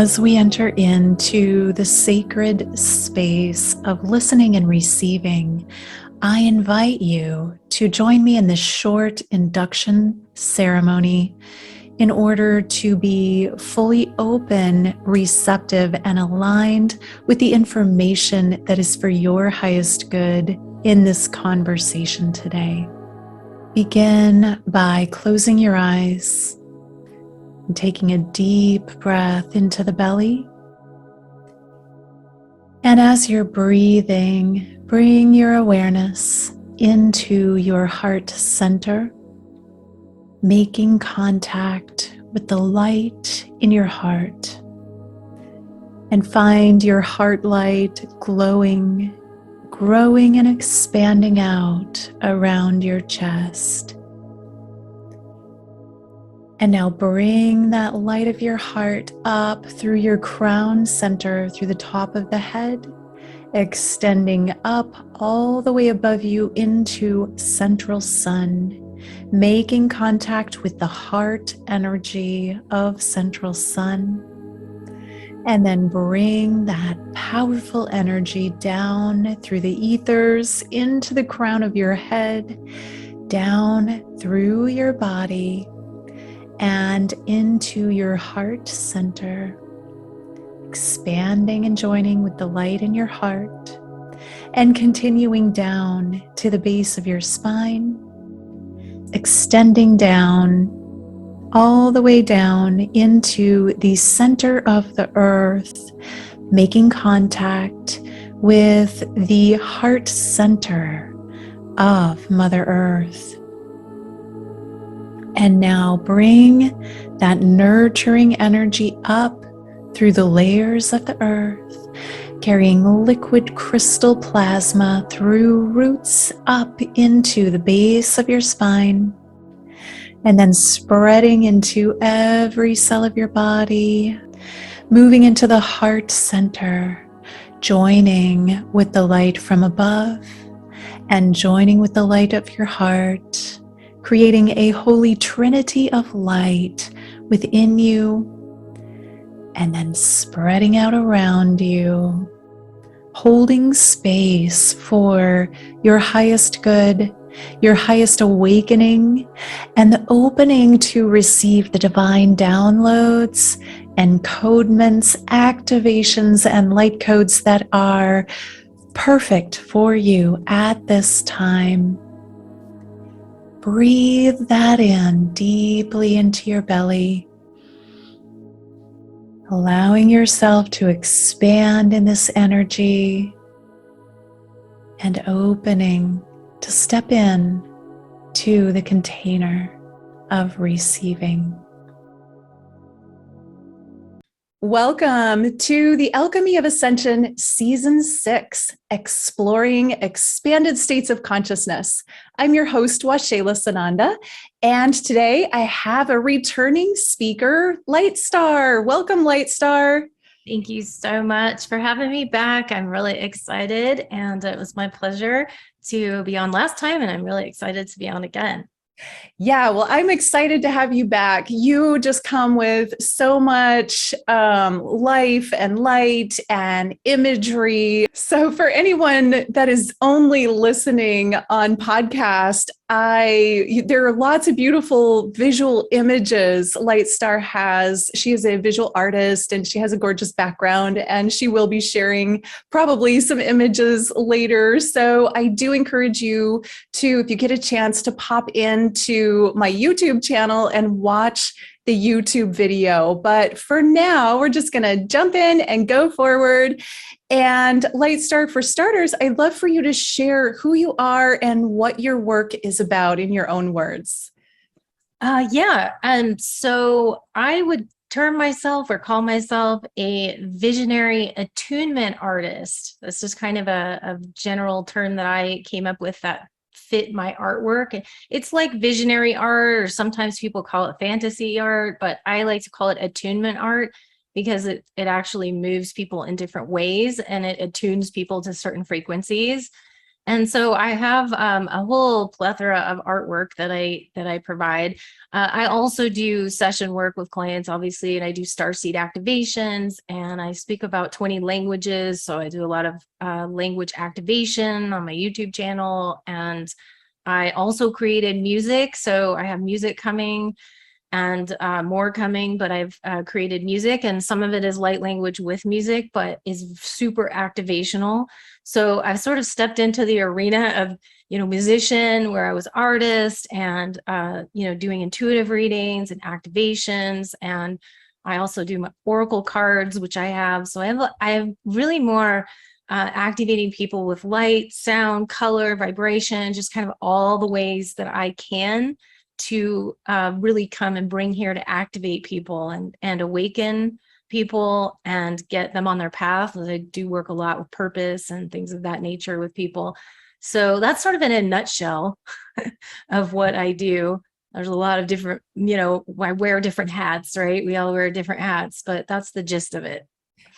as we enter into the sacred space of listening and receiving, I invite you to join me in this short induction ceremony in order to be fully open, receptive, and aligned with the information that is for your highest good in this conversation today. Begin by closing your eyes and taking a deep breath into the belly. And as you're breathing, bring your awareness into your heart center, making contact with the light in your heart. And find your heart light glowing, growing and expanding out around your chest. And now bring that light of your heart up through your crown center, through the top of the head, extending up all the way above you into central sun, making contact with the heart energy of central sun. And then bring that powerful energy down through the ethers into the crown of your head, down through your body, and into your heart center, expanding and joining with the light in your heart, and continuing down to the base of your spine, extending down all the way down into the center of the earth, making contact with the heart center of Mother Earth. And now bring that nurturing energy up through the layers of the earth, carrying liquid crystal plasma through roots up into the base of your spine, and then spreading into every cell of your body, moving into the heart center, joining with the light from above and joining with the light of your heart, creating a holy trinity of light within you, and then spreading out around you, holding space for your highest good, your highest awakening, and the opening to receive the divine downloads, encodements, activations, and light codes that are perfect for you at this time. Breathe that in deeply into your belly, allowing yourself to expand in this energy and opening to step in to the container of receiving. Welcome to the Alchemy of Ascension Season 6, Exploring Expanded States of Consciousness. I'm your host, Waxela Sananda, and today I have a returning speaker, Lightstar. Welcome, Lightstar. Thank you so much for having me back. I'm really excited, and it was my pleasure to be on last time, and I'm really excited to be on again. Yeah, well, I'm excited to have you back. You just come with so much life and light and imagery. So for anyone that is only listening on podcast, there are lots of beautiful visual images Lightstar has. She is a visual artist and she has a gorgeous background, and she will be sharing probably some images later. So I do encourage you to, if you get a chance, to pop into my YouTube channel and watch the YouTube video. But for now, we're just going to jump in and go forward. And Lightstar, for starters, I'd love for you to share who you are and what your work is about in your own words. So I would term myself or call myself a visionary attunement artist. This is kind of a general term that I came up with that fit my artwork. It's like visionary art, or sometimes people call it fantasy art, but I like to call it attunement art because it actually moves people in different ways, and it attunes people to certain frequencies. And so I have a whole plethora of artwork that I provide. I also do session work with clients, obviously, and I do starseed activations, and I speak about 20 languages. So I do a lot of language activation on my YouTube channel, and I also created music. So I have music coming and more coming, but I've created music, and some of it is light language with music, but is super activational. So I've sort of stepped into the arena of, musician, where I was artist, and, doing intuitive readings and activations. And I also do my oracle cards, which I have. So I have really more activating people with light, sound, color, vibration, just kind of all the ways that I can to really come and bring here to activate people and awaken people and get them on their path. I do work a lot with purpose and things of that nature with people. So that's sort of in a nutshell of what I do. There's a lot of different, I wear different hats, right? We all wear different hats, but that's the gist of it.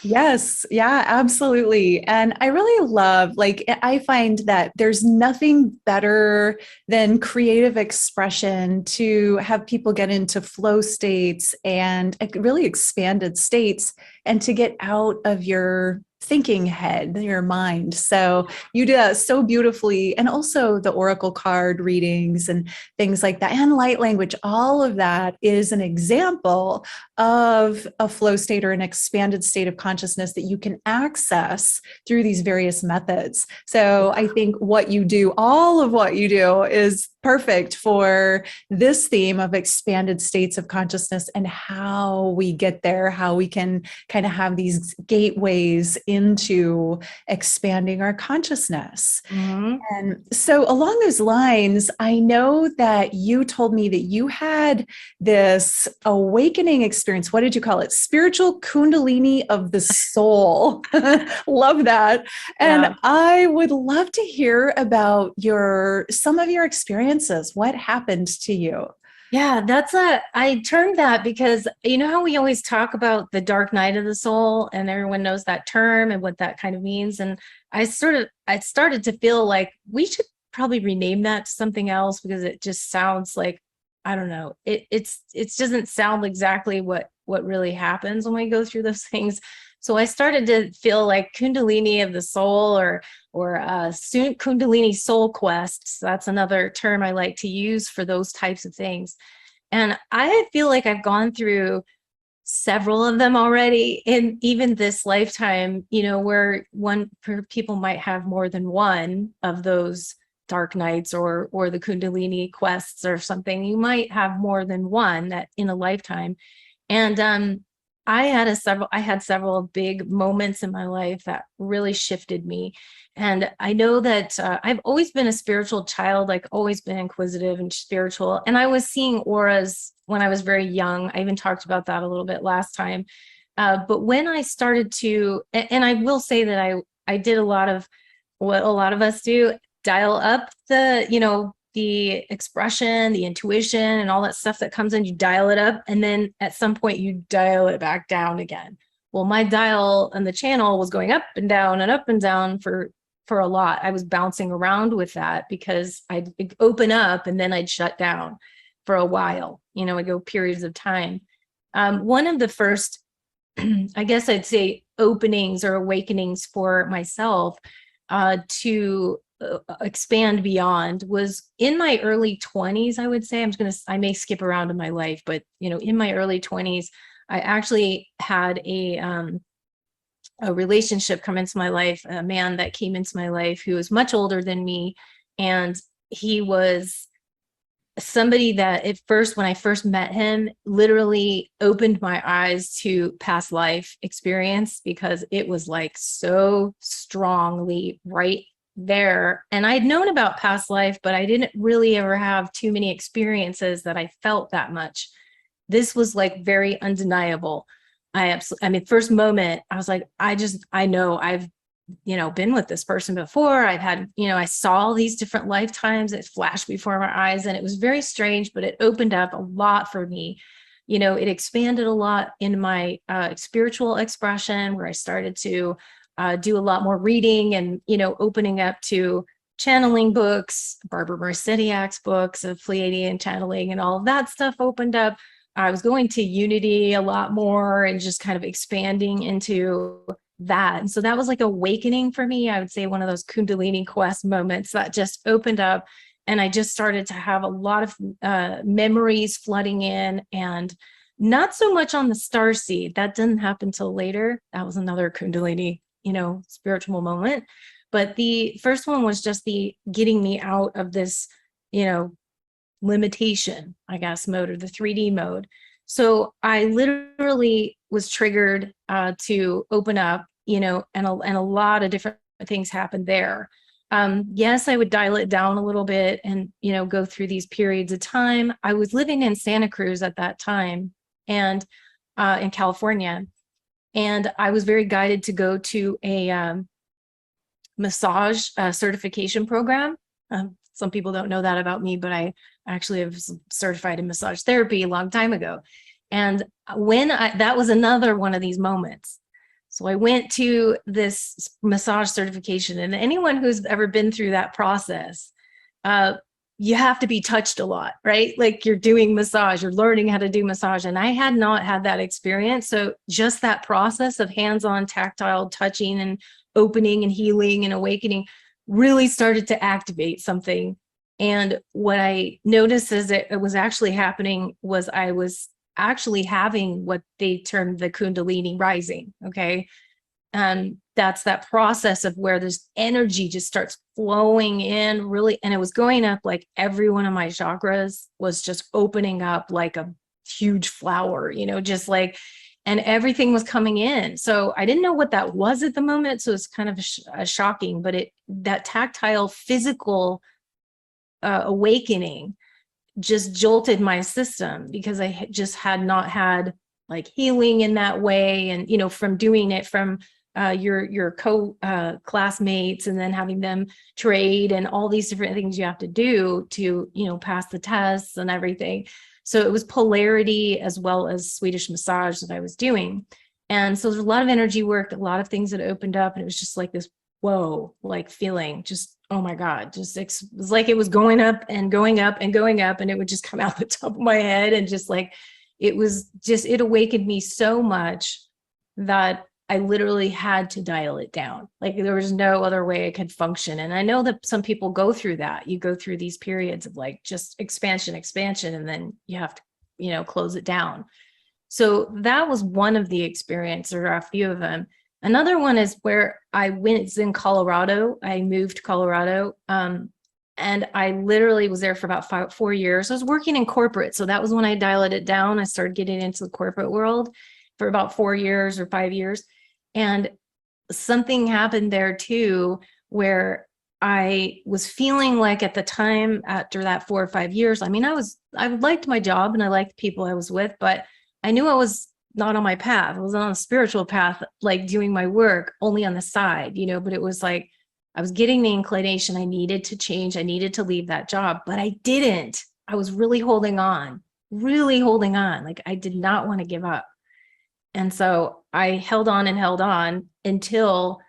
Yes, yeah, absolutely. And I really love, I find that there's nothing better than creative expression to have people get into flow states and really expanded states and to get out of your thinking head, your mind. So you do that so beautifully. And also the oracle card readings and things like that, and light language, all of that is an example of a flow state or an expanded state of consciousness that you can access through these various methods. So I think what you do, all of what you do, is perfect for this theme of expanded states of consciousness and how we get there, how we can kind of have these gateways into expanding our consciousness. Mm-hmm. And so along those lines, I know that you told me that you had this awakening experience. What did you call it? Spiritual Kundalini of the soul. Love that. And Yeah. I would love to hear about some of your experiences. What happened to you? Yeah, I termed that because you know how we always talk about the dark night of the soul, and everyone knows that term and what that kind of means. And I started to feel like we should probably rename that to something else, because it just sounds like, I don't know, it doesn't sound exactly what really happens when we go through those things. So I started to feel like Kundalini of the soul, or Kundalini soul quests. That's another term I like to use for those types of things. And I feel like I've gone through several of them already in even this lifetime, where people might have more than one of those dark nights, or the Kundalini quests or something. You might have more than one that in a lifetime. And I had several big moments in my life that really shifted me. And I know that I've always been a spiritual child, like always been inquisitive and spiritual. And I was seeing auras when I was very young. I even talked about that a little bit last time. But when I started to, and I will say that I did a lot of what a lot of us do, dial up the expression, the intuition, and all that stuff that comes in. You dial it up, and then at some point you dial it back down again. Well, my dial on the channel was going up and down and up and down for a lot. I was bouncing around with that because I'd open up and then I'd shut down for a while. I'd go periods of time. One of the first, I guess I'd say, openings or awakenings for myself to expand beyond was in my early 20s. I would say, I may skip around in my life, but in my early 20s, I actually had a relationship come into my life, a man that came into my life who was much older than me. And he was somebody that at first, when I first met him, literally opened my eyes to past life experience, because it was like so strongly right there. And I'd known about past life, but I didn't really ever have too many experiences that I felt that much. This was like very undeniable. First moment, I was like, I know I've, been with this person before. I've had, I saw these different lifetimes. It flashed before my eyes, and it was very strange, but it opened up a lot for me. It expanded a lot in my spiritual expression, where I started to do a lot more reading and, opening up to channeling books, Barbara Marciniak's books of Pleiadian channeling and all of that stuff opened up. I was going to Unity a lot more and just kind of expanding into that. And so that was like awakening for me. I would say one of those Kundalini Quest moments that just opened up. And I just started to have a lot of memories flooding in, and not so much on the Starseed. That didn't happen till later. That was another Kundalini, spiritual moment. But the first one was just the getting me out of this, limitation, I guess, mode, or the 3D mode. So I literally was triggered to open up, and a lot of different things happened there. Yes, I would dial it down a little bit and, go through these periods of time. I was living in Santa Cruz at that time, and in California. And I was very guided to go to a massage certification program. Some people don't know that about me, but I actually have certified in massage therapy a long time ago. And that was another one of these moments. So I went to this massage certification, and anyone who's ever been through that process, you have to be touched a lot, right? Like you're doing massage, you're learning how to do massage. And I had not had that experience. So just that process of hands-on tactile touching and opening and healing and awakening really started to activate something. And what I noticed as it was actually happening was I was actually having what they termed the Kundalini rising. Okay. And that's that process of where this energy just starts flowing in really. And it was going up, like every one of my chakras was just opening up like a huge flower, just like, and everything was coming in. So I didn't know what that was at the moment. So it's kind of shocking, but that tactile physical awakening just jolted my system, because I just had not had like healing in that way. And, from doing it from your classmates, and then having them trade and all these different things you have to do to, pass the tests and everything. So it was polarity as well as Swedish massage that I was doing. And so there's a lot of energy work, a lot of things that opened up, and it was just like this, whoa, like feeling just, oh my God, just it was like it was going up and going up and going up, and it would just come out the top of my head. And just like, it awakened me so much that I literally had to dial it down. Like there was no other way I could function. And I know that some people go through that. You go through these periods of like just expansion, and then you have to, close it down. So that was one of the experiences, or a few of them. Another one is where I went in Colorado. I moved to Colorado. And I literally was there for about 4 years. I was working in corporate. So that was when I dialed it down. I started getting into the corporate world for about 4 years or 5 years. And something happened there too, where I was feeling like at the time, after that 4 or 5 years, I mean, I liked my job and I liked the people I was with, but I knew I was not on my path. I was on a spiritual path, like doing my work only on the side, but it was like, I was getting the inclination I needed to change. I needed to leave that job, but I didn't. I was really holding on. Like I did not want to give up. And so I held on until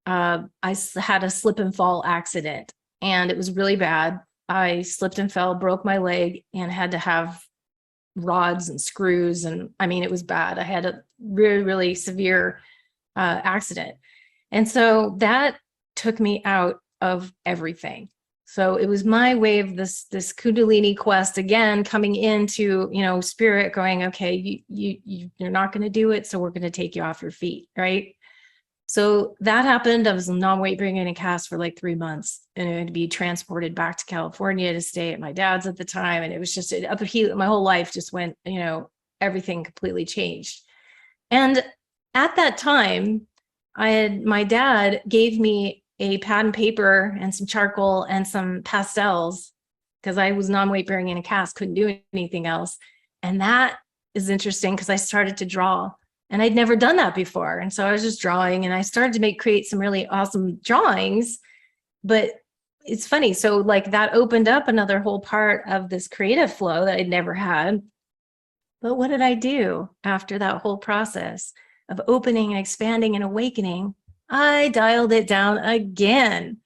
I had a slip and fall accident, and it was really bad. I slipped and fell, broke my leg, and had to have rods and screws. And I mean, it was bad. I had a really, really severe accident. And so that took me out of everything. So it was my way of this Kundalini Quest again, coming into, spirit going, okay, you're not going to do it. So we're going to take you off your feet. Right. So that happened. I was non-weight bearing in a cast for like 3 months, and it had to be transported back to California to stay at my dad's at the time. And it was just my whole life just went, everything completely changed. And at that time, my dad gave me a pad and paper and some charcoal and some pastels, because I was non-weight bearing in a cast, couldn't do anything else. And that is interesting because I started to draw, and I'd never done that before. And so I was just drawing, and I started to create some really awesome drawings. But it's funny. So like that opened up another whole part of this creative flow that I'd never had. But what did I do after that whole process of opening and expanding and awakening? I dialed it down again.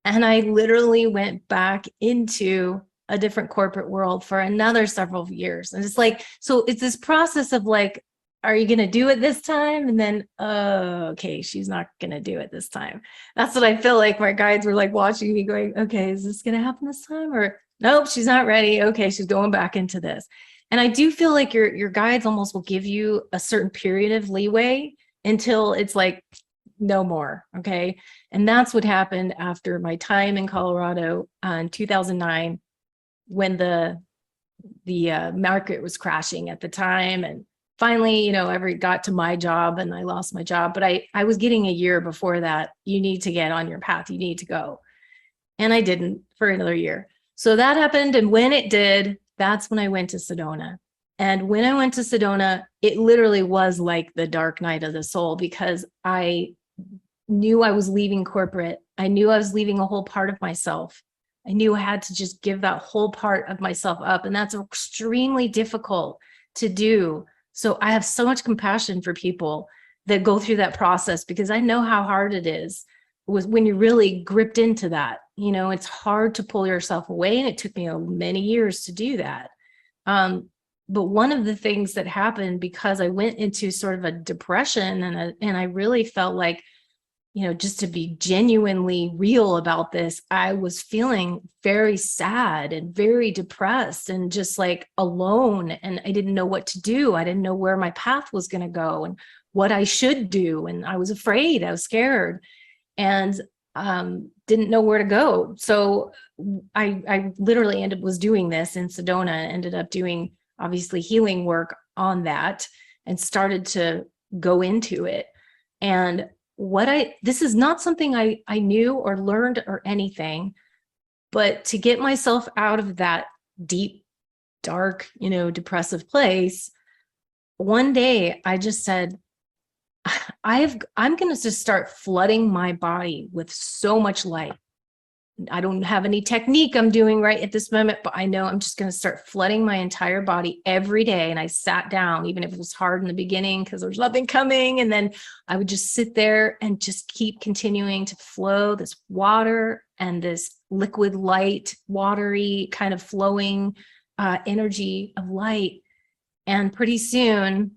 And I literally went back into a different corporate world for another several years. And it's like, so it's this process of like, are you going to do it this time? And then, okay, she's not going to do it this time. That's what I feel like my guides were like watching me going, okay, is this going to happen this time? Or nope, she's not ready. Okay, she's going back into this. And I do feel like your guides almost will give you a certain period of leeway until it's like, no more. Okay. And that's what happened after my time in Colorado in 2009, when the market was crashing at the time. And finally, got to my job and I lost my job, but I was getting a year before that. You need to get on your path. You need to go. And I didn't for another year. So that happened. And when it did, that's when I went to Sedona. And when I went to Sedona, it literally was like the dark night of the soul, because I knew I was leaving corporate. I knew I was leaving a whole part of myself. I knew I had to just give that whole part of myself up. And that's extremely difficult to do. So I have so much compassion for people that go through that process, because I know how hard it is when you're really gripped into that. It's hard to pull yourself away. And it took me many years to do that. But one of the things that happened, because I went into sort of a depression and I really felt like, just to be genuinely real about this, I was feeling very sad and very depressed and just like alone. And I didn't know what to do. I didn't know where my path was going to go and what I should do. And I was afraid, I was scared, and didn't know where to go. So I literally was doing this in Sedona and ended up doing obviously healing work on that and started to go into it. And this is not something I knew or learned or anything, but to get myself out of that deep, dark, depressive place, one day I just said, I'm going to just start flooding my body with so much light. I don't have any technique I'm doing right at this moment, but I know I'm just going to start flooding my entire body every day. And I sat down, even if it was hard in the beginning because there was nothing coming. And then I would just sit there and just keep continuing to flow this water and this liquid light, watery kind of flowing energy of light. And pretty soon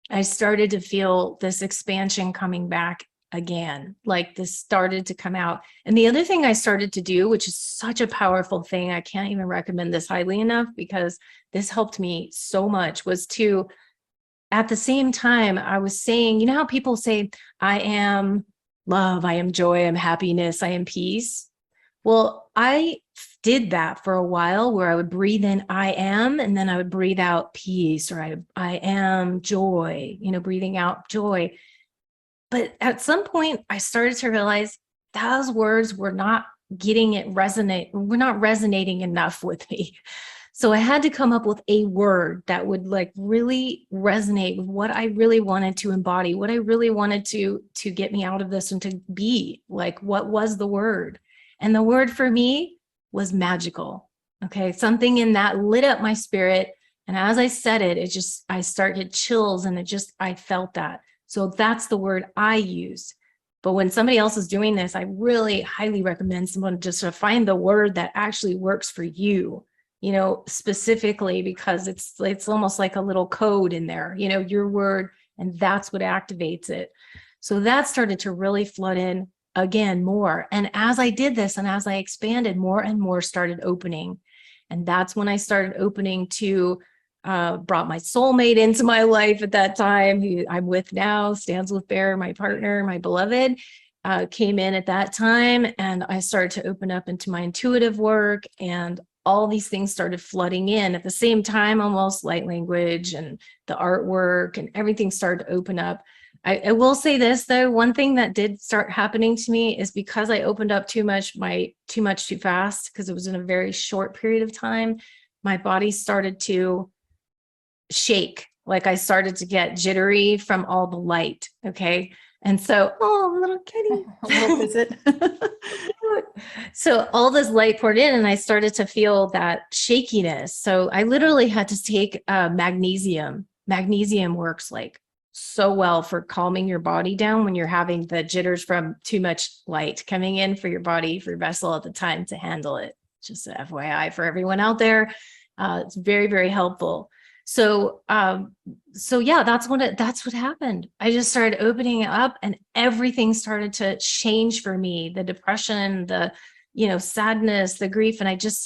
I started to feel this expansion coming back again, like this started to come out. And the other thing I started to do, which is such a powerful thing, I can't even recommend this highly enough because this helped me so much, was to, at the same time, I was saying, how people say, I am love, I am joy, I am happiness, I am peace. Well, I did that for a while where I would breathe in, I am, and then I would breathe out peace, or I am joy, breathing out joy. But at some point, I started to realize those words were not were not resonating enough with me. So I had to come up with a word that would like really resonate with what I really wanted to embody, what I really wanted to get me out of this and to be. Like, what was the word? And the word for me was magical. Okay, something in that lit up my spirit. And as I said it, I started chills, and I felt that. So that's the word I use. But when somebody else is doing this, I really highly recommend someone just to find the word that actually works for you, specifically, because it's almost like a little code in there, your word, and that's what activates it. So that started to really flood in again more. And as I did this and as I expanded, more and more started opening. And that's when I started opening to brought my soulmate into my life at that time, who I'm with now, stands with Bear, my partner, my beloved, came in at that time. And I started to open up into my intuitive work, and all these things started flooding in at the same time, almost light language and the artwork and everything started to open up. I will say this though, one thing that did start happening to me is because I opened up too much too fast, because it was in a very short period of time, my body started to shake. Like I started to get jittery from all the light. Okay. And so, little kitty. A little visit. So all this light poured in and I started to feel that shakiness. So I literally had to take magnesium. Magnesium works like so well for calming your body down when you're having the jitters from too much light coming in for your body, for your vessel at the time to handle it. Just a FYI for everyone out there. It's very, very helpful. So, yeah, that's what happened. I just started opening it up and everything started to change for me. The depression, the, sadness, the grief. And I just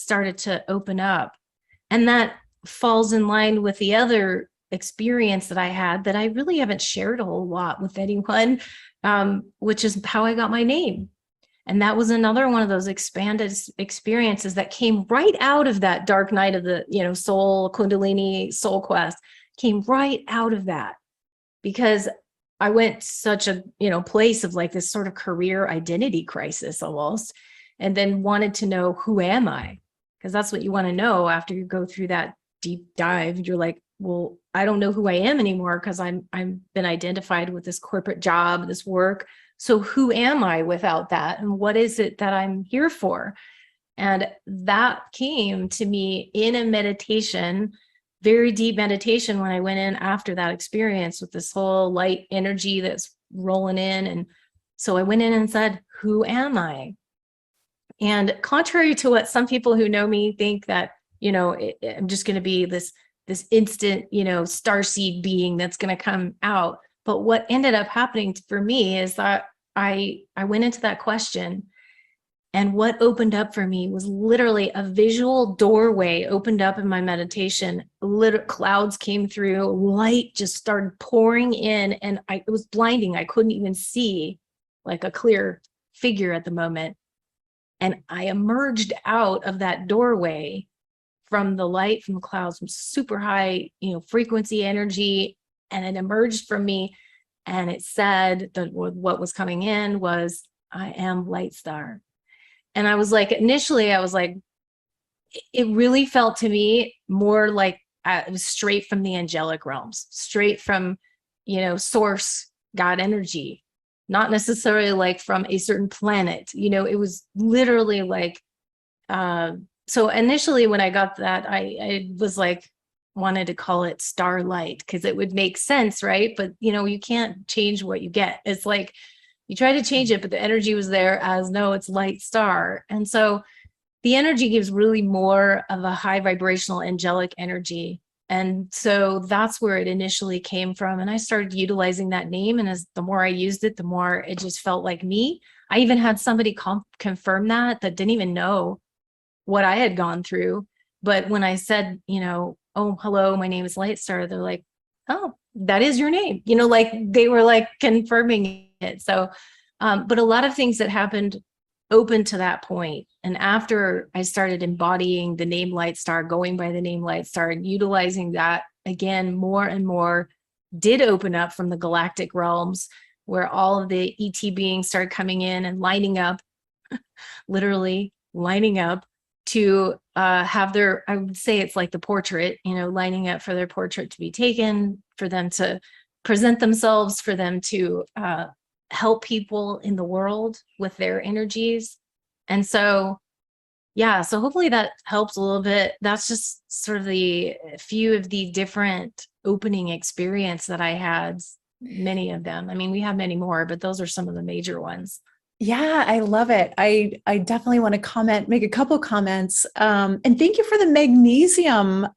started to open up. And that falls in line with the other experience that I had that I really haven't shared a whole lot with anyone, which is how I got my name. And that was another one of those expanded experiences that came right out of that dark night of the, soul, Kundalini soul quest, came right out of that, because I went such a, place of like this sort of career identity crisis almost, and then wanted to know, who am I? Because that's what you want to know after you go through that deep dive. You're like, well, I don't know who I am anymore because I'm been identified with this corporate job, this work. So who am I without that? And what is it that I'm here for? And that came to me in a meditation, very deep meditation, when I went in after that experience with this whole light energy that's rolling in. And so I went in and said, who am I? And contrary to what some people who know me think, that, I'm just going to be this instant, starseed being that's going to come out. But what ended up happening for me is that I went into that question, and what opened up for me was literally a visual doorway opened up in my meditation. Clouds came through, light just started pouring in, and it was blinding. I couldn't even see like a clear figure at the moment. And I emerged out of that doorway from the light, from the clouds, from super high, frequency energy. And it emerged from me. And it said that what was coming in was, I am Lightstar. And I was like, initially, I was like, it really felt to me more like it was straight from the angelic realms, straight from, source, God energy, not necessarily like from a certain planet. It was literally like, so initially when I got that, I was like, wanted to call it starlight because it would make sense, right? But you can't change what you get. It's like you try to change it, but the energy was there as, no, it's light star. And so the energy gives really more of a high vibrational angelic energy. And so that's where it initially came from. And I started utilizing that name. And as the more I used it, the more it just felt like me. I even had somebody confirm that didn't even know what I had gone through. But when I said, oh, hello, my name is Lightstar, they're like, oh, that is your name. Like they were like confirming it. So, but a lot of things that happened open to that point. And after I started embodying the name Lightstar, going by the name Lightstar, and utilizing that again more and more, did open up from the galactic realms, where all of the ET beings started coming in and lining up, literally lining up to have their, I would say it's like the portrait, lining up for their portrait to be taken, for them to present themselves, for them to help people in the world with their energies. And so, yeah, so hopefully that helps a little bit. That's just sort of the few of the different opening experience that I had, many of them. I mean, we have many more, but those are some of the major ones. Yeah, I love it. I definitely want to make a couple comments. And thank you for the magnesium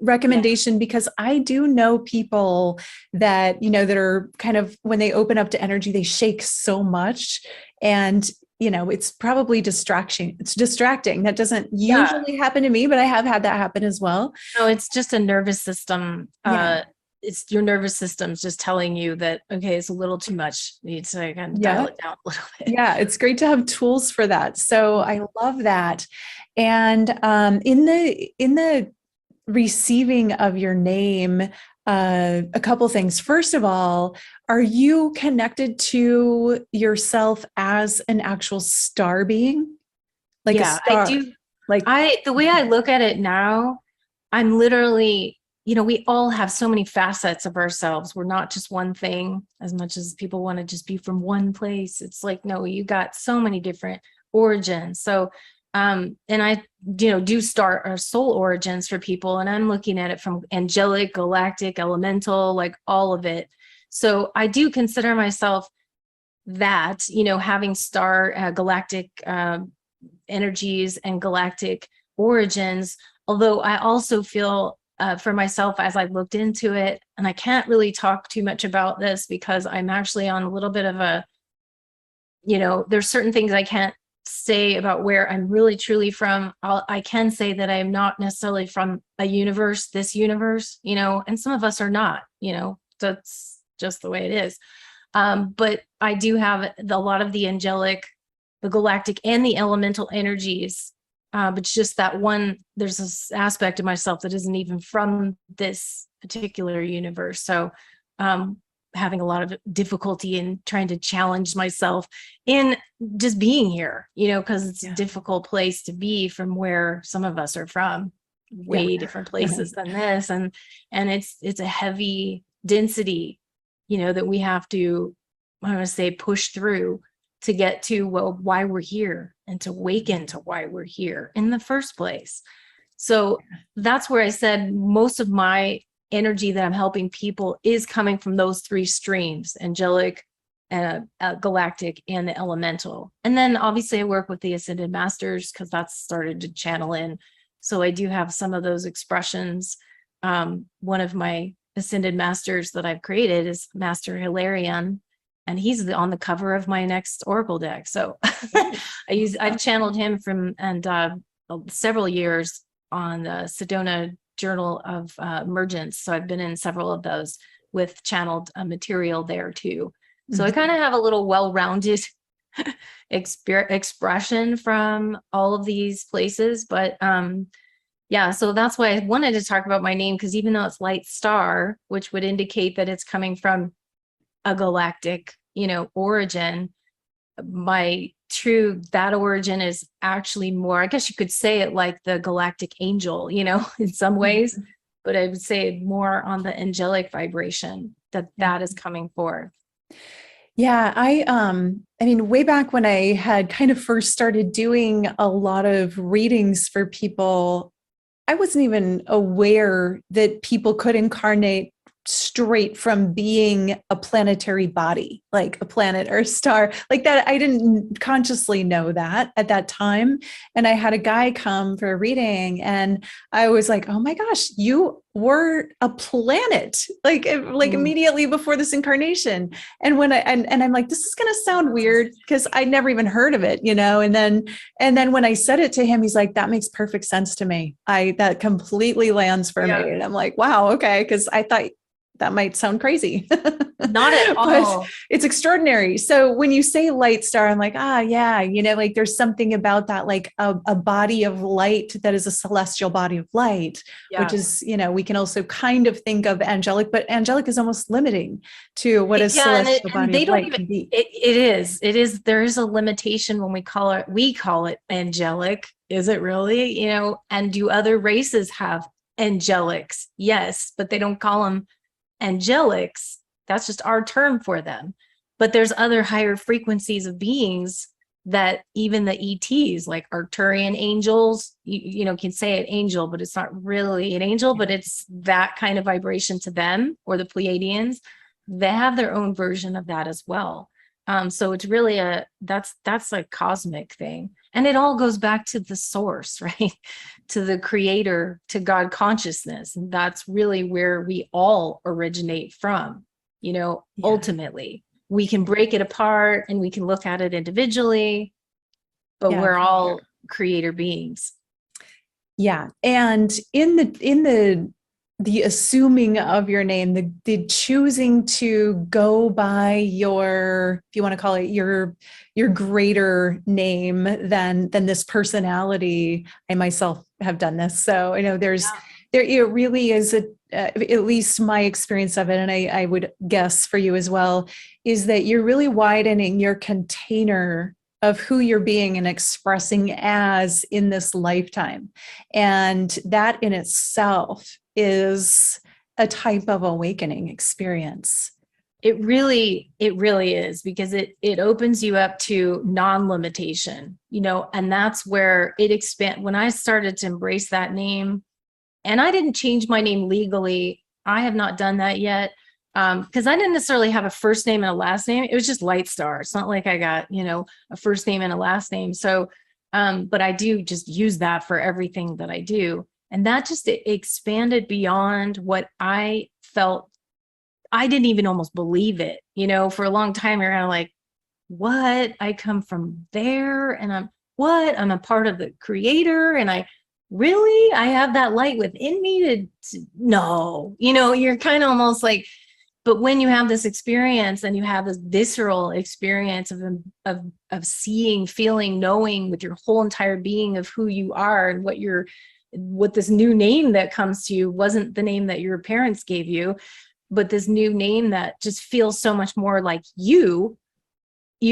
recommendation, because I do know people that, that are kind of, when they open up to energy, they shake so much. And, it's probably distraction. It's distracting. That doesn't usually happen to me, but I have had that happen as well. No, it's just a nervous system. It's your nervous system's just telling you that, okay, it's a little too much. You need to kind of dial it down a little bit. Yeah, it's great to have tools for that. So I love that. And in the receiving of your name, a couple things. First of all, are you connected to yourself as an actual star being? Like a star? I do. The way I look at it now, I'm literally, we all have so many facets of ourselves. We're not just one thing, as much as people want to just be from one place. It's like, no, you got so many different origins. So And I, do start our soul origins for people, and I'm looking at it from angelic, galactic, elemental, like all of it. So I do consider myself that, having star galactic energies and galactic origins. Although I also feel for myself, as I've looked into it, and I can't really talk too much about this because I'm actually on a little bit of a, there's certain things I can't say about where I'm really truly from. I can say that I am not necessarily from this universe, and some of us are not, that's just the way it is. But I do have a lot of the angelic, the galactic, and the elemental energies. But it's just that there's this aspect of myself that isn't even from this particular universe. So having a lot of difficulty in trying to challenge myself in just being here, because it's a difficult place to be from where some of us are from, way different places than this. And it's a heavy density, that we have to, I want to say, push through to get to, why we're here, and to awaken to why we're here in the first place. So that's where I said most of my energy that I'm helping people is coming from those three streams: angelic, galactic, and the elemental. And then obviously I work with the Ascended Masters because that's started to channel in. So I do have some of those expressions. One of my Ascended Masters that I've created is Master Hilarion, and he's on the cover of my next Oracle deck. So I've channeled him from several years on the Sedona Journal of Emergence. So I've been in several of those with channeled material there too. So I kind of have a little well-rounded expression from all of these places. But so that's why I wanted to talk about my name, because even though it's Lightstar, which would indicate that it's coming from a galactic, origin, my that origin is actually more, I guess you could say it like the galactic angel, in some ways, but I would say more on the angelic vibration that is coming forth. Yeah, I mean, way back when I had kind of first started doing a lot of readings for people, I wasn't even aware that people could incarnate straight from being a planetary body, like a planet or a star like that. I didn't consciously know that at that time. And I had a guy come for a reading, and I was like, oh my gosh, you were a planet, like immediately before this incarnation. And when and I'm like, this is going to sound weird because I never even heard of it, and then when I said it to him, he's like, that makes perfect sense to me. That completely lands for me. And I'm like, wow, okay, because I thought that might sound crazy. Not at all. But it's extraordinary. So when you say Lightstar, I'm like, like there's something about that, like a body of light that is a celestial body of light, which is, we can also kind of think of angelic, but angelic is almost limiting to what a celestial body of light can be. It is. There is a limitation when we call it angelic. Is it really, and do other races have angelics? Yes, but they don't call them angelics. That's just our term for them. But there's other higher frequencies of beings that even the ETs, like Arcturian angels, can say an angel, but it's not really an angel, but it's that kind of vibration to them, or the Pleiadians. They have their own version of that as well. So it's really that's a cosmic thing. And it all goes back to the source, right? To the creator, to God consciousness. And that's really where we all originate from, ultimately. We can break it apart and we can look at it individually, but we're all creator beings. Yeah. And in the assuming of your name, the choosing to go by your, if you want to call it your greater name than this personality. I myself have done this. So I know there it really is at least my experience of it. And I would guess for you as well, is that you're really widening your container of who you're being and expressing as in this lifetime. And that in itself is a type of awakening experience. It really is, because it opens you up to non-limitation, you know, and that's where it expand. When I started to embrace that name, and I didn't change my name legally. I have not done that yet. Because I didn't necessarily have a first name and a last name. It was just Lightstar. It's not like I got, you know, a first name and a last name. So, but I do just use that for everything that I do. And that just expanded beyond what I felt. I didn't even almost believe it, you know, for a long time. You're kind of like, what? I come from there, and I'm a part of the creator, and I have that light within me no, you know, you're kind of almost like, but when you have this experience and you have this visceral experience of seeing, feeling, knowing with your whole entire being of who you are, and what this new name that comes to you wasn't the name that your parents gave you, but this new name that just feels so much more like you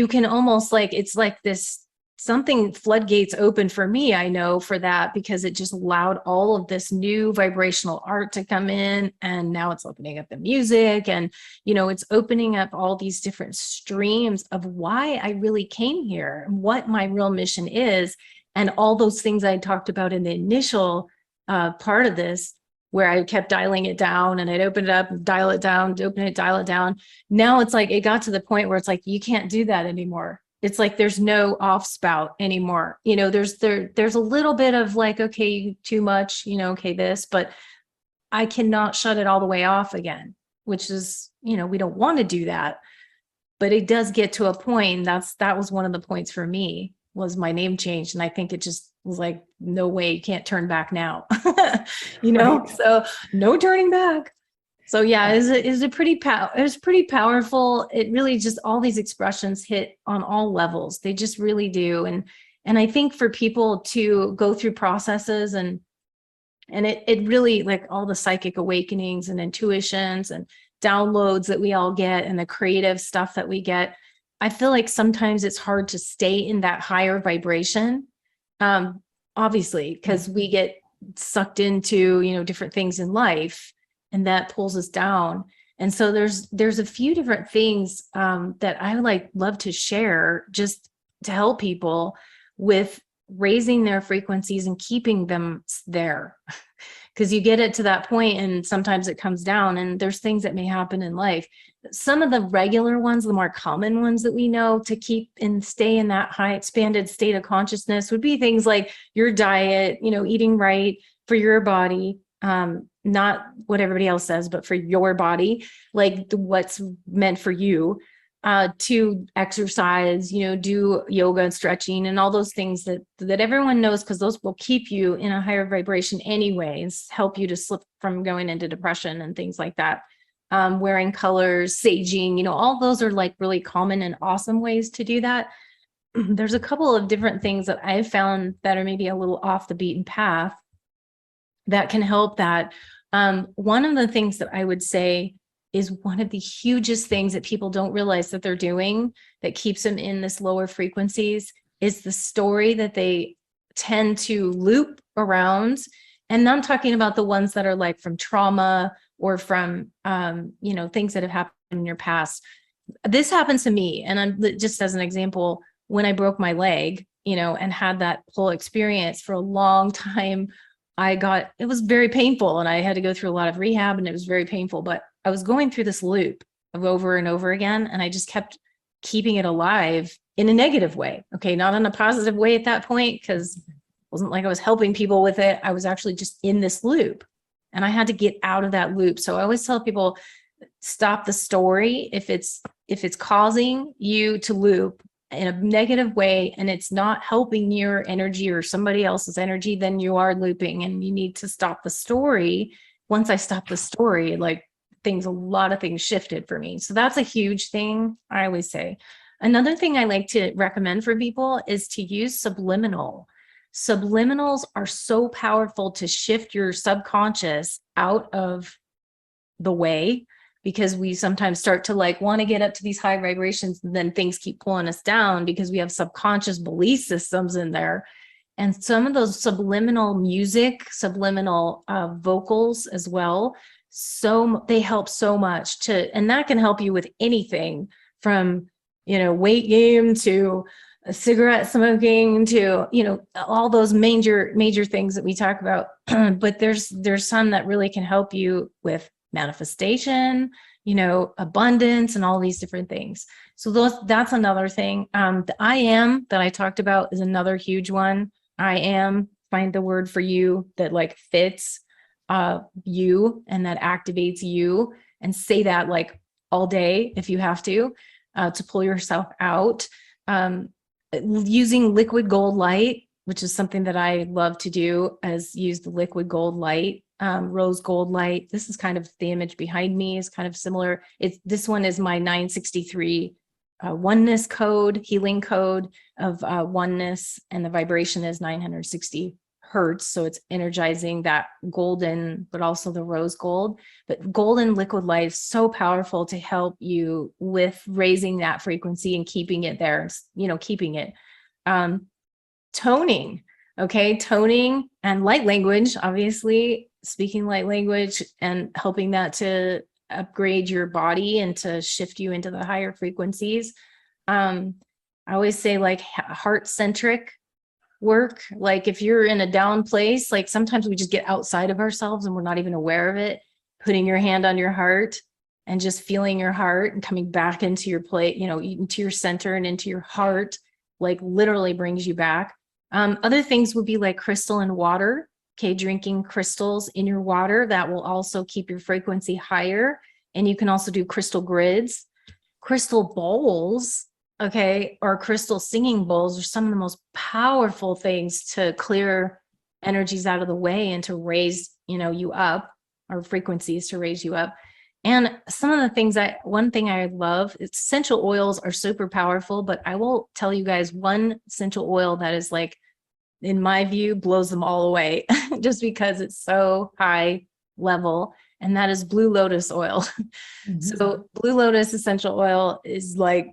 can almost like, it's like this something, floodgates open for me, I know, for that, because it just allowed all of this new vibrational art to come in. And now it's opening up the music, and, you know, it's opening up all these different streams of why I really came here, what my real mission is. And all those things I talked about in the initial part of this, where I kept dialing it down, and I'd open it up, dial it down, open it, dial it down. Now it's like, it got to the point where it's like, you can't do that anymore. It's like, there's no off spout anymore. You know, there's a little bit of like, okay, too much, you know, okay, this, but I cannot shut it all the way off again, which is, you know, we don't want to do that, but it does get to a point. That was one of the points for me, was my name changed. And I think it just was like, no way, you can't turn back now, you know, right. So no turning back. So yeah, it was pretty powerful. It really just, all these expressions hit on all levels. They just really do. And I think for people to go through processes and it really, like all the psychic awakenings and intuitions and downloads that we all get, and the creative stuff that we get, I feel like sometimes it's hard to stay in that higher vibration. Obviously, because we get sucked into, you know, different things in life, and that pulls us down. And so there's a few different things that I would love to share, just to help people with raising their frequencies and keeping them there. Because you get it to that point, and sometimes it comes down, and there's things that may happen in life. Some of the regular ones, the more common ones that we know to keep and stay in that high expanded state of consciousness, would be things like your diet, you know, eating right for your body, not what everybody else says, but for your body, like what's meant for you, to exercise, you know, do yoga and stretching and all those things that everyone knows, because those will keep you in a higher vibration anyways, help you to slip from going into depression and things like that. Wearing colors, saging, you know, all those are like really common and awesome ways to do that. There's a couple of different things that I've found that are maybe a little off the beaten path that can help that. One of the things that I would say is one of the hugest things that people don't realize that they're doing that keeps them in this lower frequencies is the story that they tend to loop around. And I'm talking about the ones that are like from trauma or from, you know, things that have happened in your past. This happened to me. And I'm just as an example, when I broke my leg, you know, and had that whole experience for a long time, it was very painful, and I had to go through a lot of rehab, and it was very painful, but I was going through this loop of over and over again. And I just kept keeping it alive in a negative way. Okay. Not in a positive way at that point, because it wasn't like I was helping people with it. I was actually just in this loop, and I had to get out of that loop. So I always tell people, stop the story. If it's causing you to loop in a negative way, and it's not helping your energy or somebody else's energy, then you are looping, and you need to stop the story. Once I stopped the story, like a lot of things shifted for me. So that's a huge thing, I always say. Another thing I like to recommend for people is to use subliminal. Subliminals are so powerful to shift your subconscious out of the way, because we sometimes start to like want to get up to these high vibrations, and then things keep pulling us down because we have subconscious belief systems in there. And some of those subliminal music, subliminal vocals as well, they help so much and that can help you with anything from, weight gain to cigarette smoking to, all those major things that we talk about. But there's some that really can help you with manifestation, abundance and all these different things. So that's another thing. The I am that I talked about is another huge one. I am, find the word for you that like fits you and that activates you, and say that like all day if you have to pull yourself out. Using liquid gold light, which is something that I love to do, as use the liquid gold light, rose gold light. This is kind of the image behind me is kind of similar. This one is my 963 oneness code, healing code of oneness, and the vibration is 960 hertz. So it's energizing that golden, but also the rose gold. But golden liquid light is so powerful to help you with raising that frequency and keeping it there, keeping it. Toning, okay, toning and light language, obviously speaking light language and helping that to upgrade your body and to shift you into the higher frequencies. I always say like heart-centric work. Like if you're in a down place, like sometimes we just get outside of ourselves and we're not even aware of it. Putting your hand on your heart and just feeling your heart and coming back into your plate, into your center and into your heart, like literally brings you back. Other things would be like crystal and water. Okay, drinking crystals in your water, that will also keep your frequency higher. And you can also do crystal grids, crystal bowls, okay, or crystal singing bowls are some of the most powerful things to clear energies out of the way and to raise, you up, or frequencies to raise you up. And some of the things one thing I love is essential oils are super powerful, but I will tell you guys one essential oil that is like, in my view, blows them all away just because it's so high level. And that is blue lotus oil. Mm-hmm. So blue lotus essential oil is like,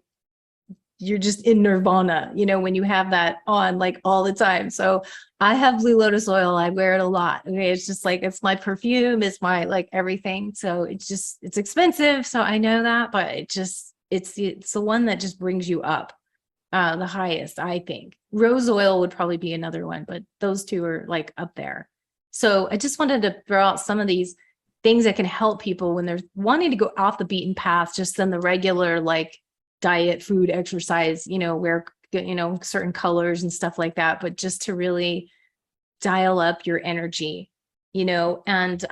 you're just in nirvana, when you have that on like all the time. So I have blue lotus oil. I wear it a lot. Okay. It's just like, it's my perfume. It's my like everything. So it's expensive. So I know that, but it's the one that just brings you up the highest, I think. Rose oil would probably be another one, but those two are like up there. So I just wanted to throw out some of these things that can help people when they're wanting to go off the beaten path, just than the regular like diet, food, exercise, wear, certain colors and stuff like that, but just to really dial up your energy, and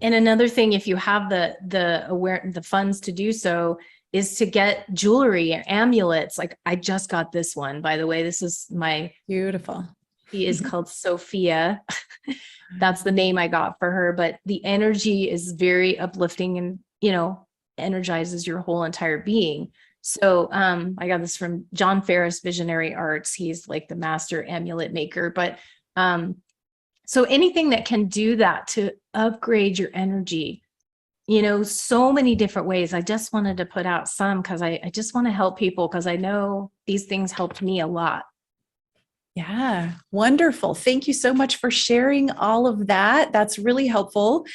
another thing, if you have the funds to do so, is to get jewelry or amulets. Like I just got this one, by the way. This is my beautiful. She is called Sophia. That's the name I got for her. But the energy is very uplifting and, energizes your whole entire being. So I got this from John Ferris Visionary Arts. He's like the master amulet maker. But so anything that can do that to upgrade your energy, so many different ways. I just wanted to put out some because I just want to help people, because I know these things helped me a lot. Yeah, wonderful. Thank you so much for sharing all of that. That's really helpful.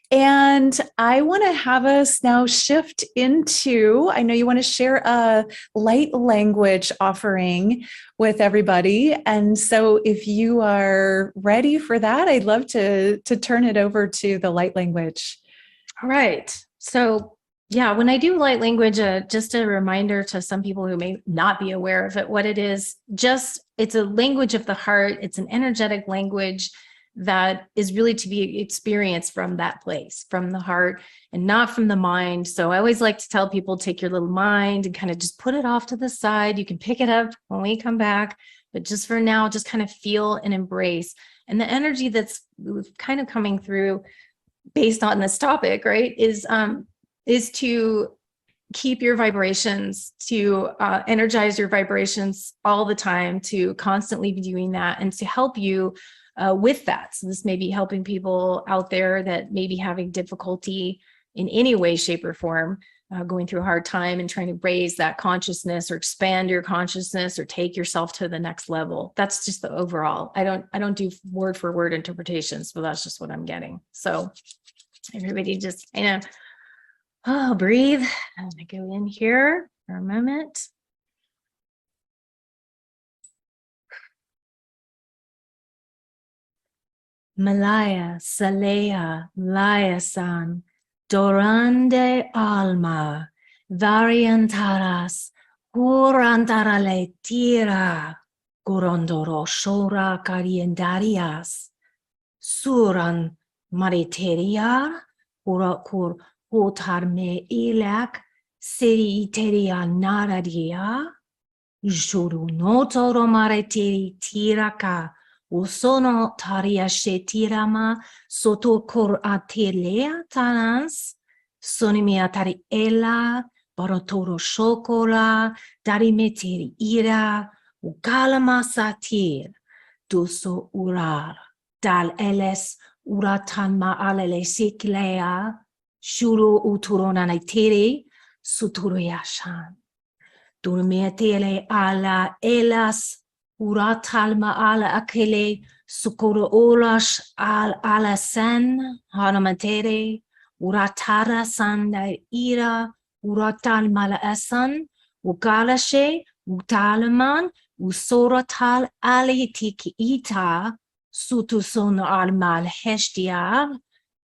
And I want to have us now shift into, I know you want to share a light language offering with everybody. And so if you are ready for that, I'd love to turn it over to the light language. All right. So yeah, when I do light language, just a reminder to some people who may not be aware of it, what it is, it's a language of the heart. It's an energetic language that is really to be experienced from that place, from the heart and not from the mind. So I always like to tell people, take your little mind and kind of just put it off to the side. You can pick it up when we come back, but just for now, just kind of feel and embrace. And the energy that's kind of coming through based on this topic, right, is to keep your vibrations, to energize your vibrations all the time, to constantly be doing that and to help you with that. So this may be helping people out there that may be having difficulty in any way, shape, or form, going through a hard time and trying to raise that consciousness or expand your consciousness or take yourself to the next level. That's just the overall. I don't do word for word interpretations, but that's just what I'm getting. So Everybody just breathe. I'm gonna go in here for a moment. Malaya, Salea, Layasan, Dorande Alma, Variantaras, Curantarale Tira, Gorondoro Shora Cariendarias, Suran Mariteria, Urakur Hotarme Ilak, Siri Iteria Naradia, Juru noto romare tiraka, usono taria shetirama, soto cor atelea tanas, sonimia tari ela, barotoro shokola, dari meteri ira, ukalama satir, duso urar, dal eles, uratan ma alele siklea, shuru uturonane tiri, suturiashan. Durmetele ala elas uratalma ala akele sukuro olash al alasan haramatere uratara sanda ira uratalma la asan ugalashe utalaman usoratal alitiki ita sutuson almal heshtiar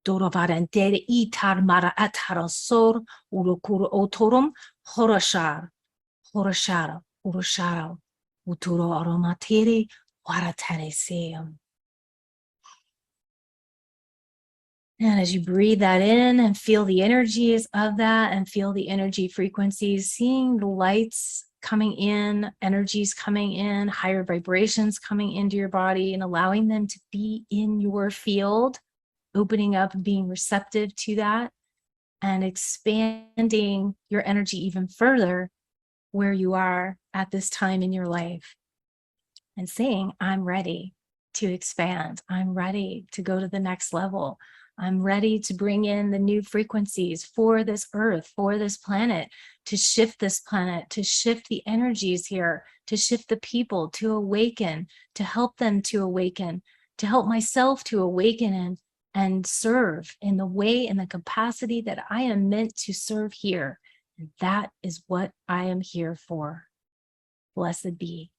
dorovarentere itar mara atarasor urukur otorum horashar Horoshara, Uroshara, Uturo aromateri, Waratareseum. And as you breathe that in and feel the energies of that and feel the energy frequencies, seeing the lights coming in, energies coming in, higher vibrations coming into your body and allowing them to be in your field, opening up and being receptive to that and expanding your energy even further where you are at this time in your life and saying, I'm ready to expand. I'm ready to go to the next level. I'm ready to bring in the new frequencies for this earth, for this planet, to shift this planet, to shift the energies here, to shift the people, to awaken, to help them to awaken, to help myself to awaken and serve in the way and the capacity that I am meant to serve here. And that is what I am here for. Blessed be.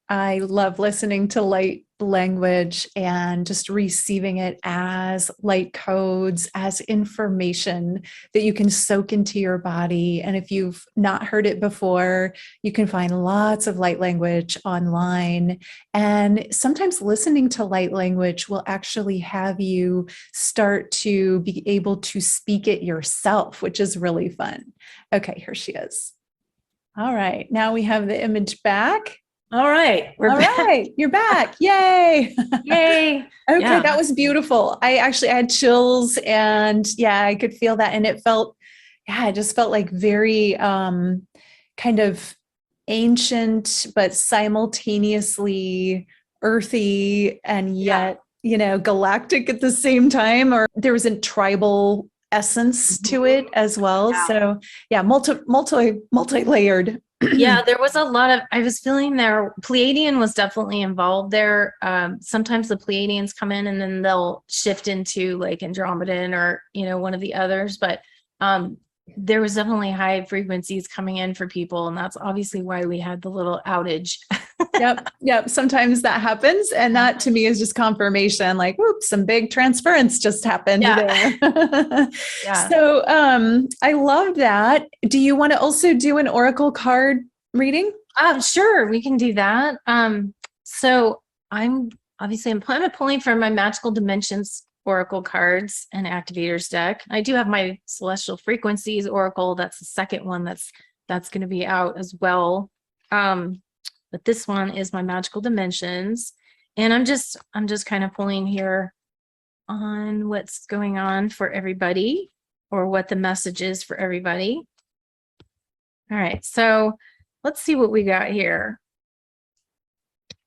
I love listening to light language and just receiving it as light codes, as information that you can soak into your body. And if you've not heard it before, you can find lots of light language online. And sometimes listening to light language will actually have you start to be able to speak it yourself, which is really fun. Okay, here she is. All right, now we have the image back. All right. All right. You're back. Yay. Yay. Okay. Yeah. That was beautiful. I had chills and I could feel that. And it just felt like very kind of ancient, but simultaneously earthy and yet, galactic at the same time, or there was a tribal essence to it as well. Yeah. So multi-layered. Yeah, there was a lot of, I was feeling there, Pleiadian was definitely involved there. Sometimes the Pleiadians come in and then they'll shift into like Andromedan or, one of the others, but there was definitely high frequencies coming in for people. And that's obviously why we had the little outage. Yep. Sometimes that happens. And that to me is just confirmation, like, whoops, some big transference just happened there. Yeah. So I love that. Do you want to also do an oracle card reading? Sure, we can do that. So I'm pulling from my Magical Dimensions Oracle cards and Activators deck. I do have my Celestial Frequencies Oracle. That's the second one that's going to be out as well. But this one is my Magical Dimensions, and I'm just kind of pulling here on what's going on for everybody, or what the message is for everybody. All right, so let's see what we got here.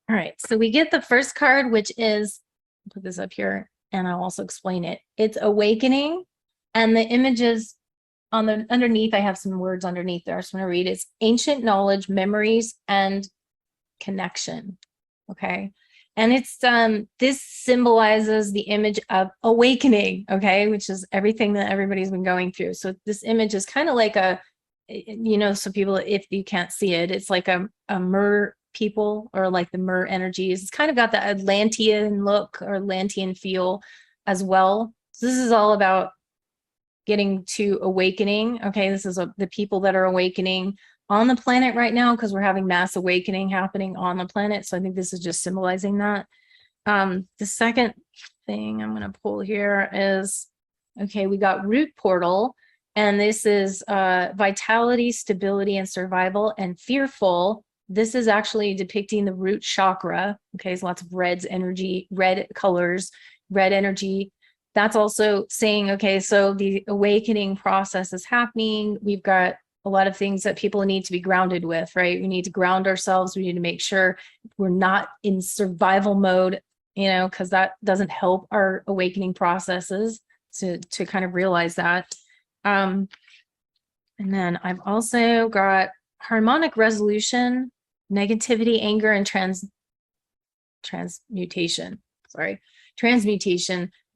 All right, so we get the first card, which is, I'll put this up here and I'll also explain it. It's awakening, and the images on the underneath, I have some words underneath there. I just want to read. It's ancient knowledge, memories, and connection. Okay. And it's this symbolizes the image of awakening, okay, which is everything that everybody's been going through. So this image is kind of like a, you know, so people, if you can't see it, it's like a mer people, or like the mer energies. It's kind of got the Atlantean look or Atlantean feel as well. So this is all about getting to awakening. Okay, this is the people that are awakening on the planet right now, because we're having mass awakening happening on the planet. So I think this is just symbolizing that. The second thing I'm going to pull here is, okay, we got root portal, and this is vitality, stability, and survival, and fearful. This is actually depicting the root chakra. Okay, there's lots of reds energy, red colors, red energy. That's also saying, okay, so the awakening process is happening. We've got a lot of things that people need to be grounded with, right? We need to ground ourselves. We need to make sure we're not in survival mode, you know, because that doesn't help our awakening processes, to kind of realize that. And then I've also got harmonic resolution, negativity, anger, and transmutation.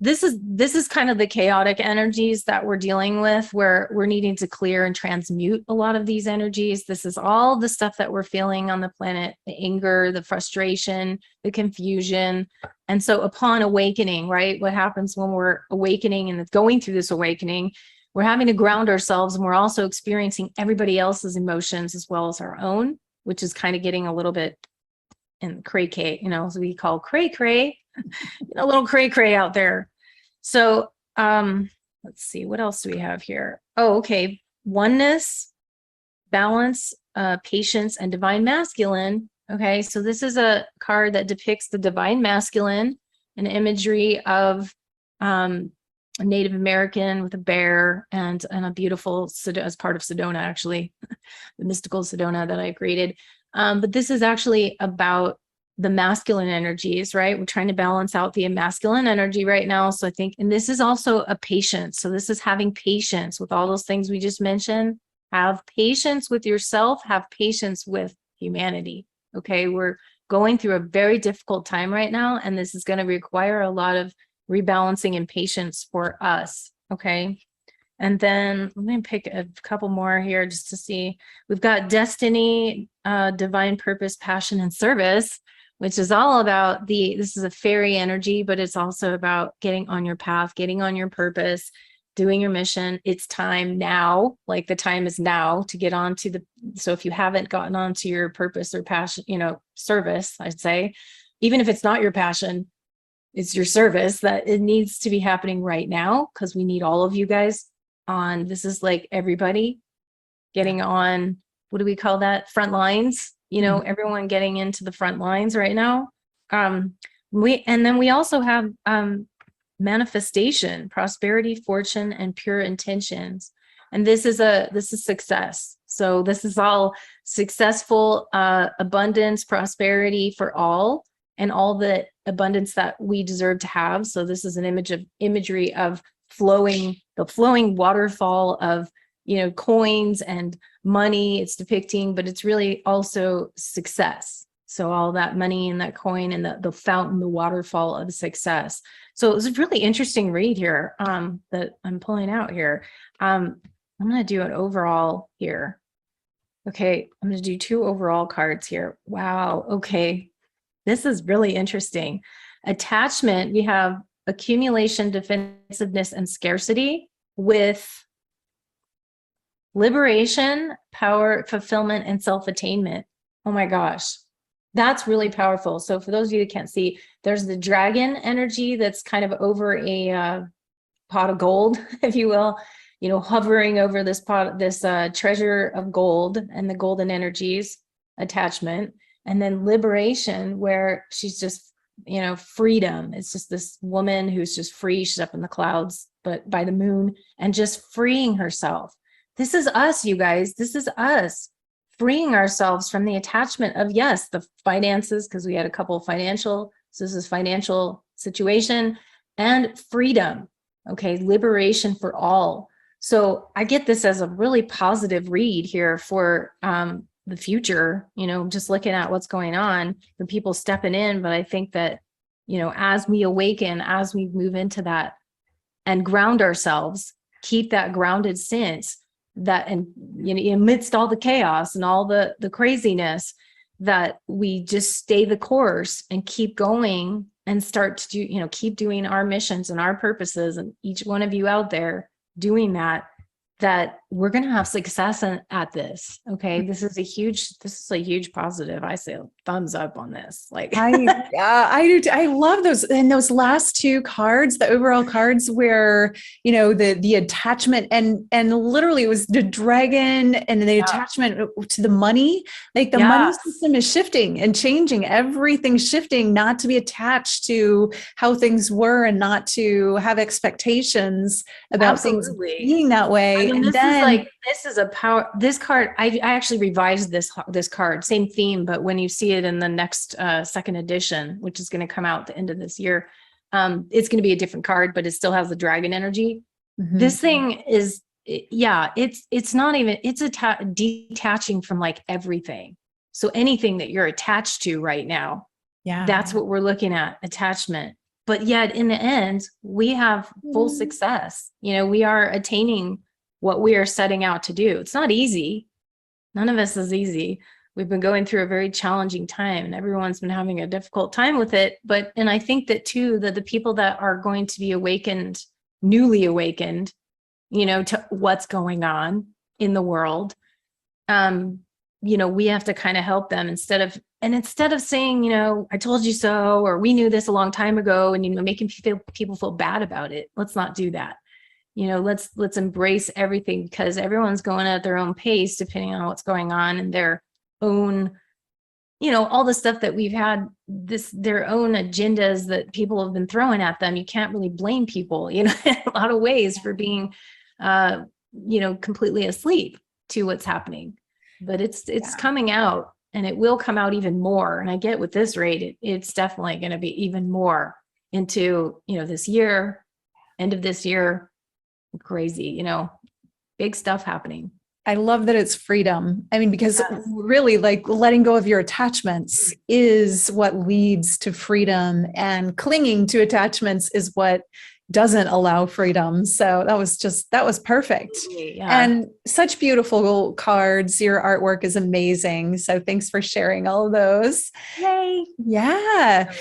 This is kind of the chaotic energies that we're dealing with, where we're needing to clear and transmute a lot of these energies. This is all the stuff that we're feeling on the planet, the anger, the frustration, the confusion. And so upon awakening, right, what happens when we're awakening and going through this awakening, we're having to ground ourselves, and we're also experiencing everybody else's emotions as well as our own, which is kind of getting a little bit in cray-cray, you know, as we call cray-cray, a little cray-cray out there. So let's see, what else do we have here? Oh, okay. Oneness, balance, patience, and divine masculine. Okay, so this is a card that depicts the divine masculine, an imagery of a Native American with a bear and a beautiful, as part of Sedona, actually, the mystical Sedona that I created. But this is actually about the masculine energies, right? We're trying to balance out the masculine energy right now. So I think, and this is also a patience. So this is having patience with all those things we just mentioned. Have patience with yourself, have patience with humanity. Okay, we're going through a very difficult time right now, and this is going to require a lot of rebalancing and patience for us. Okay. And then let me pick a couple more here just to see. We've got destiny, divine purpose, passion, and service, which is all about this is a fairy energy, but it's also about getting on your path, getting on your purpose, doing your mission. It's time now, like the time is now to get on to so if you haven't gotten onto your purpose or passion, you know, service, I'd say, even if it's not your passion, it's your service, that it needs to be happening right now, because we need all of you guys on. This is like everybody getting on, what do we call that? Front lines, you know, everyone getting into the front lines right now. And then we also have manifestation, prosperity, fortune, and pure intentions. And this is success. So this is all successful, abundance, prosperity for all, and all the abundance that we deserve to have. So this is an imagery of the flowing waterfall of, you know, coins and money it's depicting, but it's really also success. So all that money and that coin and the fountain, the waterfall of success. So it was a really interesting read here that I'm pulling out here. I'm going to do an overall here. Okay, I'm going to do 2 overall cards here. Wow. Okay, this is really interesting. Attachment, we have accumulation, defensiveness, and scarcity, with liberation, power, fulfillment, and self-attainment. Oh my gosh, that's really powerful. So for those of you that can't see, there's the dragon energy that's kind of over a pot of gold, if you will, you know, hovering over this pot, this treasure of gold, and the golden energies, attachment. And then liberation, where she's just, you know, freedom. It's just this woman who's just free. She's up in the clouds, but by the moon, and just freeing herself. This is us, you guys. This is us freeing ourselves from the attachment of, yes, the finances, because we had a couple of financial, so this is financial situation, and freedom. Okay, liberation for all. So I get this as a really positive read here for the future, just looking at what's going on, the people stepping in. But I think that, as we awaken, as we move into that and ground ourselves, keep that grounded sense that, and amidst all the chaos and all the craziness, that we just stay the course and keep going and start to do, keep doing our missions and our purposes, and each one of you out there doing that we're going to have success at this. Okay. This is a huge positive. I say thumbs up on this. Like I do. I love those. And those last two cards, the overall cards where, the attachment and literally it was the dragon and the attachment to the money, like the money system is shifting and changing. Everything's shifting, not to be attached to how things were and not to have expectations about things being that way. This is a power. This card, I actually revised this card, same theme, but when you see it in the next second edition, which is going to come out at the end of this year, it's going to be a different card, but it still has the dragon energy. Mm-hmm. This thing is, it's not even, it's detaching from like everything. So anything that you're attached to right now, that's what we're looking at, attachment. But yet in the end, we have full success. We are attaining what we are setting out to do. It's not easy. None of us is easy. We've been going through a very challenging time and everyone's been having a difficult time with it. And I think that too, that the people that are going to be awakened, newly awakened, to what's going on in the world, we have to kind of help them instead of saying, I told you so, or we knew this a long time ago, and, making people feel bad about it. Let's not do that. Let's embrace everything, because everyone's going at their own pace, depending on what's going on in their own, all the stuff that we've had, their own agendas that people have been throwing at them. You can't really blame people, in a lot of ways for being, completely asleep to what's happening, but it's coming out, and it will come out even more. And I get with this rate, it's definitely going to be even more into, this year, end of this year. Crazy, big stuff happening. I love that it's freedom. I mean, because really, like, letting go of your attachments is what leads to freedom, and clinging to attachments is what doesn't allow freedom. So that was perfect. And such beautiful cards. Your artwork is amazing. So thanks for sharing all of those. Yay. Yeah.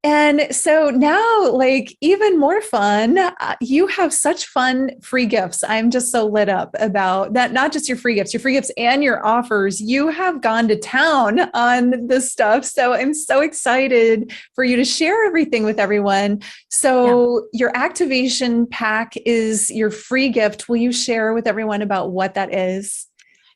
And so now, like, even more fun, you have such fun free gifts. I'm just so lit up about that. Not just your free gifts and your offers. You have gone to town on this stuff. So I'm so excited for you to share everything with everyone. So your activation pack is your free gift. Will you share with everyone about what that is?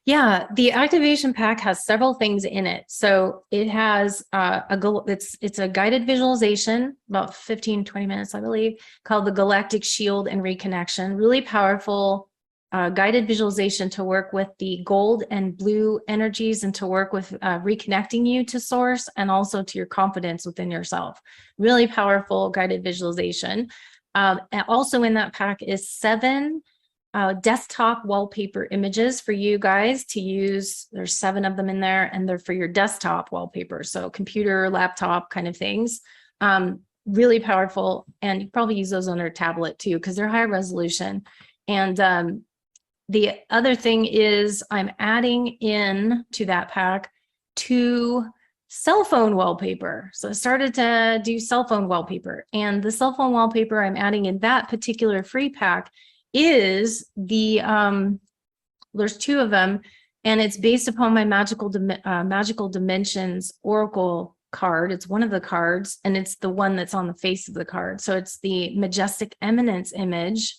Yeah, the activation pack has several things in it. So it has it's a guided visualization, about 15, 20 minutes, I believe, called the Galactic Shield and Reconnection. Really powerful guided visualization to work with the gold and blue energies, and to work with reconnecting you to source, and also to your confidence within yourself. Really powerful guided visualization. And also in that pack is 7 desktop wallpaper images for you guys to use. There's 7 of them in there, and they're for your desktop wallpaper. So computer, laptop kind of things. Really powerful. And you probably use those on your tablet too, because they're high resolution. And the other thing is I'm adding in to that pack 2 cell phone wallpaper. So I started to do cell phone wallpaper, and the cell phone wallpaper I'm adding in that particular free pack is there's 2 of them, and it's based upon my magical dimensions oracle card. It's one of the cards, and it's the one that's on the face of the card. So it's the majestic eminence image,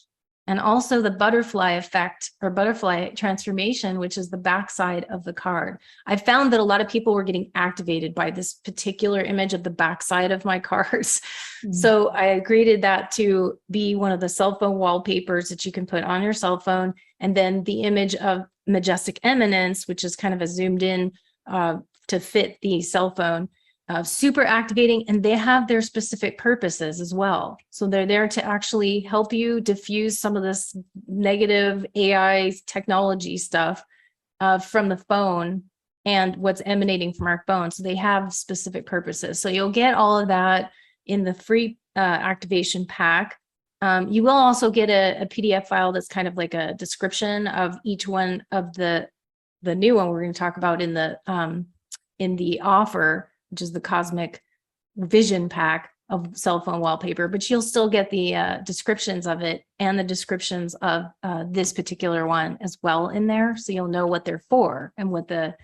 and also the butterfly effect or butterfly transformation, which is the backside of the card. I found that a lot of people were getting activated by this particular image of the backside of my cards. So I created that to be one of the cell phone wallpapers that you can put on your cell phone. And then the image of majestic eminence, which is kind of a zoomed in to fit the cell phone. Super activating, and they have their specific purposes as well. So they're there to actually help you diffuse some of this negative AI technology stuff from the phone and what's emanating from our phone. So they have specific purposes. So you'll get all of that in the free activation pack. You will also get a PDF file that's kind of like a description of each one of the new one we're going to talk about in the offer, which is the Cosmic Vision pack of cell phone wallpaper, but you'll still get the descriptions of it and the descriptions of this particular one as well in there. So you'll know what they're for and what the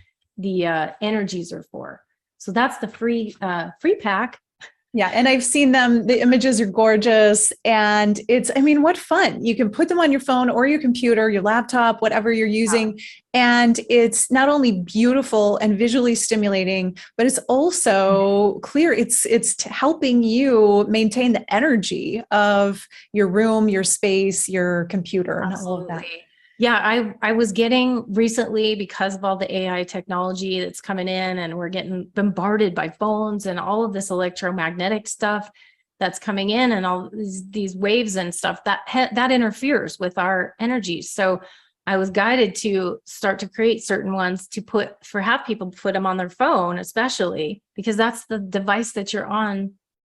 energies are for. So that's the free pack. Yeah. And I've seen them. The images are gorgeous. And it's, I mean, what fun. You can put them on your phone or your computer, your laptop, whatever you're using. Yeah. And it's not only beautiful and visually stimulating, but it's also clear. It's helping you maintain the energy of your room, your space, your computer, and all of that. Yeah, I was getting recently, because of all the AI technology that's coming in, and we're getting bombarded by phones and all of this electromagnetic stuff that's coming in, and all these waves and stuff that interferes with our energies. So I was guided to start to create certain ones to have people put them on their phone, especially because that's the device that you're on.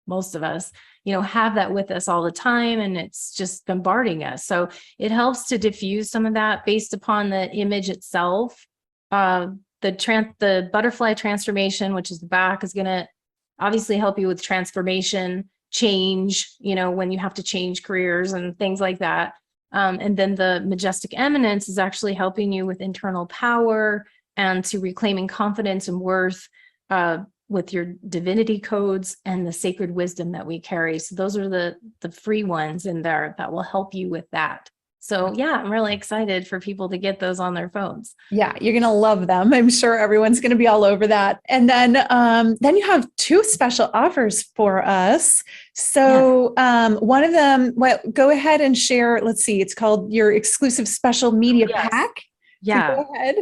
Most of us, have that with us all the time, and it's just bombarding us. So it helps to diffuse some of that based upon the image itself. The butterfly transformation, which is the back, is going to obviously help you with transformation, change, when you have to change careers and things like that. And then the majestic eminence is actually helping you with internal power and to reclaiming confidence and worth, with your divinity codes and the sacred wisdom that we carry. So those are the free ones in there that will help you with that. So yeah, I'm really excited for people to get those on their phones. Yeah, you're going to love them. I'm sure everyone's going to be all over that. And then you have two special offers for us. So one of them, well, go ahead and share. Let's see. It's called your exclusive special media pack. Yeah. So go ahead.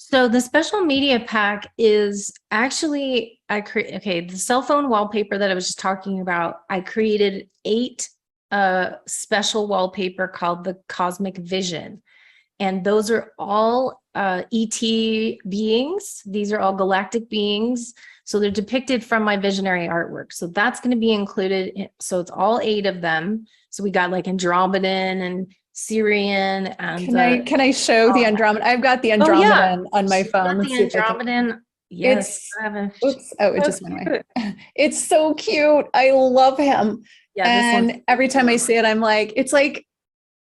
So the special media pack is actually, the cell phone wallpaper that I was just talking about, I created 8 special wallpaper called the Cosmic Vision. And those are all ET beings. These are all galactic beings. So they're depicted from my visionary artwork. So that's going to be included. So it's all 8 of them. So we got like Andromedan and Syrian, and can I show the Andromedan? I've got the Andromedan on my phone. Let's see Andromedan. Yes. It just went away. It's so cute. I love him. Yeah. And every time I see it, I'm like, it's like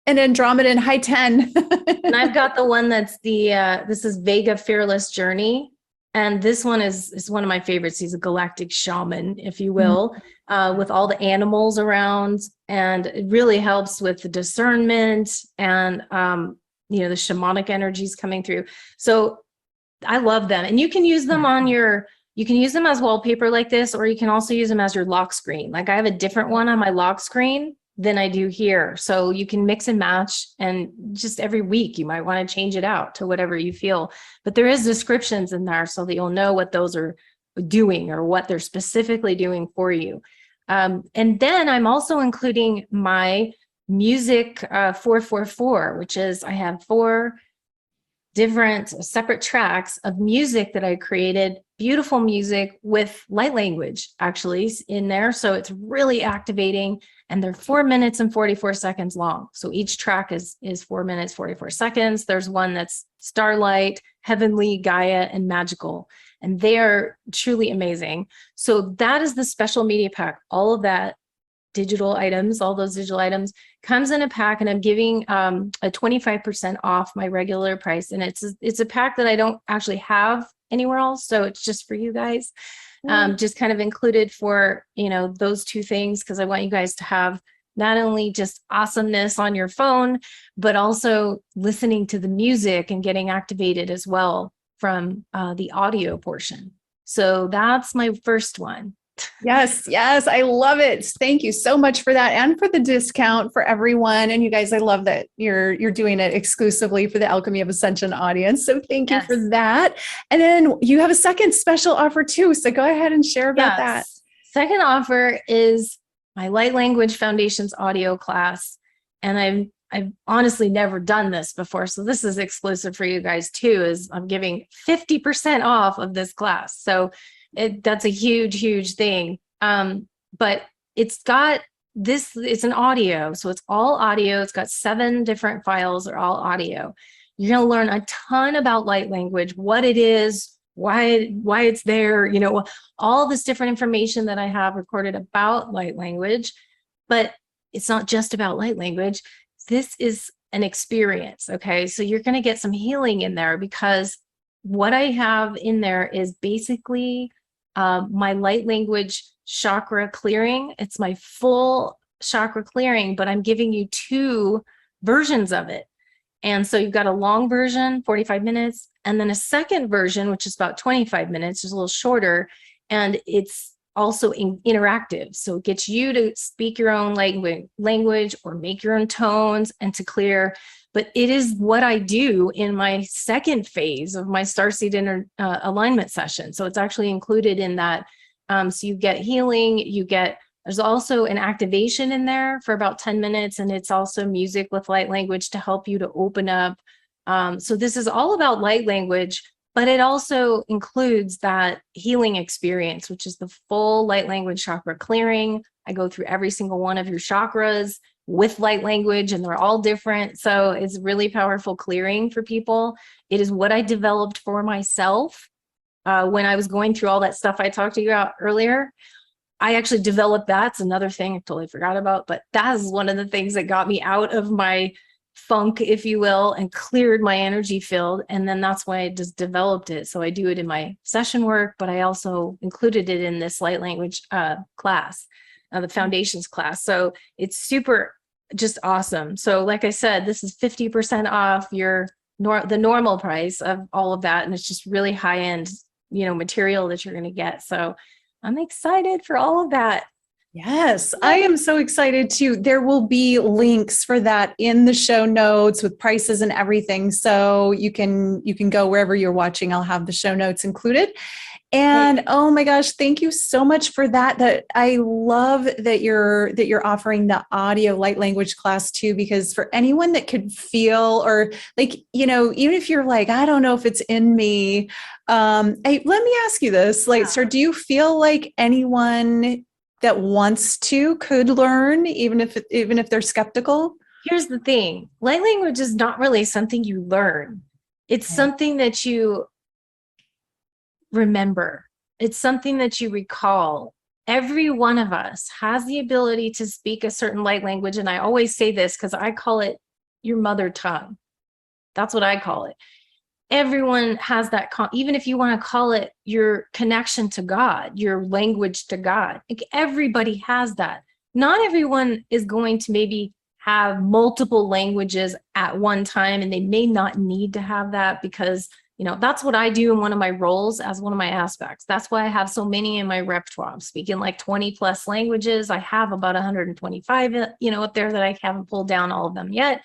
an Andromedan high 10. And I've got the one that's this is Vega Fearless Journey. And this one is one of my favorites. He's a galactic shaman, if you will, with all the animals around. And it really helps with the discernment and, the shamanic energies coming through. So I love them. And you can use them you can use them as wallpaper like this, or you can also use them as your lock screen. Like I have a different one on my lock screen than I do here. So you can mix and match, and just every week you might want to change it out to whatever you feel. But there is descriptions in there so that you'll know what those are doing or what they're specifically doing for you. And then I'm also including my music 444, which is I have 4 different separate tracks of music that I created, beautiful music with light language actually in there. So it's really activating, and they're 4 minutes and 44 seconds long. So each track is 4 minutes, 44 seconds. There's one that's Starlight, Heavenly, Gaia, and Magical. And they are truly amazing. So that is the special media pack. All of that digital items, all those digital items comes in a pack, and I'm giving a 25% off my regular price. And it's a pack that I don't actually have anywhere else. So it's just for you guys, just kind of included for, those 2 things, because I want you guys to have not only just awesomeness on your phone, but also listening to the music and getting activated as well from the audio portion. So that's my first one. Yes. I love it. Thank you so much for that, and for the discount for everyone. And you guys, I love that you're doing it exclusively for the Alchemy of Ascension audience. So thank you for that. And then you have a second special offer too. So go ahead and share about that. Second offer is my Light Language Foundations audio class. And I've honestly never done this before. So this is exclusive for you guys too, is I'm giving 50% off of this class. So that's a huge, huge thing. But it's got this, it's an audio. So it's all audio. It's got 7 different files. They're all audio. You're going to learn a ton about light language, what it is, why it's there, you know, all this different information that I have recorded about light language. But it's not just about light language. This is an experience. Okay. So you're going to get some healing in there, because what I have in there is basically my light language chakra clearing. It's my full chakra clearing, but I'm giving you 2 versions of it. And so you've got a long version, 45 minutes, and then a second version, which is about 25 minutes, just a little shorter. And it's also interactive. So it gets you to speak your own language or make your own tones and to clear. But it is what I do in my second phase of my Starseed alignment session. So it's actually included in that. So you get healing, there's also an activation in there for about 10 minutes. And it's also music with light language to help you to open up. So this is all about light language, but it also includes that healing experience, which is the full light language chakra clearing. I go through every single one of your chakras with light language, and they're all different. So it's really powerful clearing for people. It is what I developed for myself when I was going through all that stuff I talked to you about earlier. I actually developed that. It's another thing I totally forgot about, but that is one of the things that got me out of my funk, if you will, and cleared my energy field. And then that's why I just developed it. So I do it in my session work, but I also included it in this light language class, the foundations class. So it's super just awesome. So like I said, this is 50% off the normal price of all of that. And it's just really high end, material that you're going to get. So I'm excited for all of that. Yes, I am so excited too. There will be links for that in the show notes with prices and everything. So you can go wherever you're watching. I'll have the show notes included. And oh my gosh, thank you so much for that. That I love that you're offering the audio light language class too, because for anyone that could feel, or even if you're like, I don't know if it's in me. Let me ask you this, Lightstar, do you feel like anyone that wants to could learn, even if they're skeptical? Here's the thing. Light language is not really something you learn. It's something that you remember. It's something that you recall. Every one of us has the ability to speak a certain light language. And I always say this because I call it your mother tongue. That's what I call it. Everyone has that, even if you want to call it your connection to God, your language to God, everybody has that. Not everyone is going to maybe have multiple languages at one time, and they may not need to have that because, that's what I do in one of my roles as one of my aspects. That's why I have so many in my repertoire. I'm speaking like 20 plus languages. I have about 125, up there that I haven't pulled down all of them yet,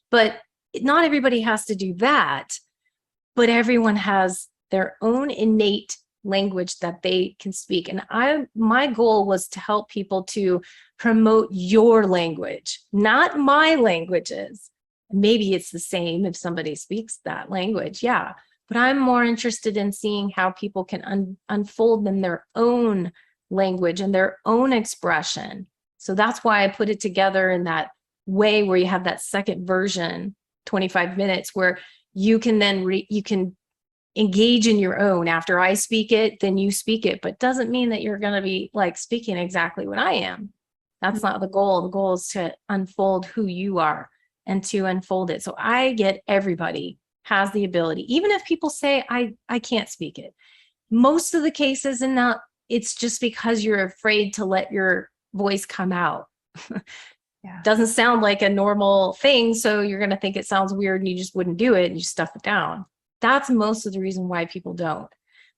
but not everybody has to do that. But everyone has their own innate language that they can speak. And my goal was to help people to promote your language, not my languages. Maybe it's the same if somebody speaks that language, yeah. But I'm more interested in seeing how people can unfold in their own language and their own expression. So that's why I put it together in that way where you have that second version, 25 minutes, where you can then you can engage in your own. After I speak it, then you speak it, but doesn't mean that you're going to be like speaking exactly what I am. That's not the goal. The goal is to unfold who you are and to unfold it. So I get everybody has the ability, even if people say I can't speak it. Most of the cases, and not, it's just because you're afraid to let your voice come out. Doesn't sound like a normal thing, so you're going to think it sounds weird and you just wouldn't do it and you stuff it down. That's most of the reason why people don't.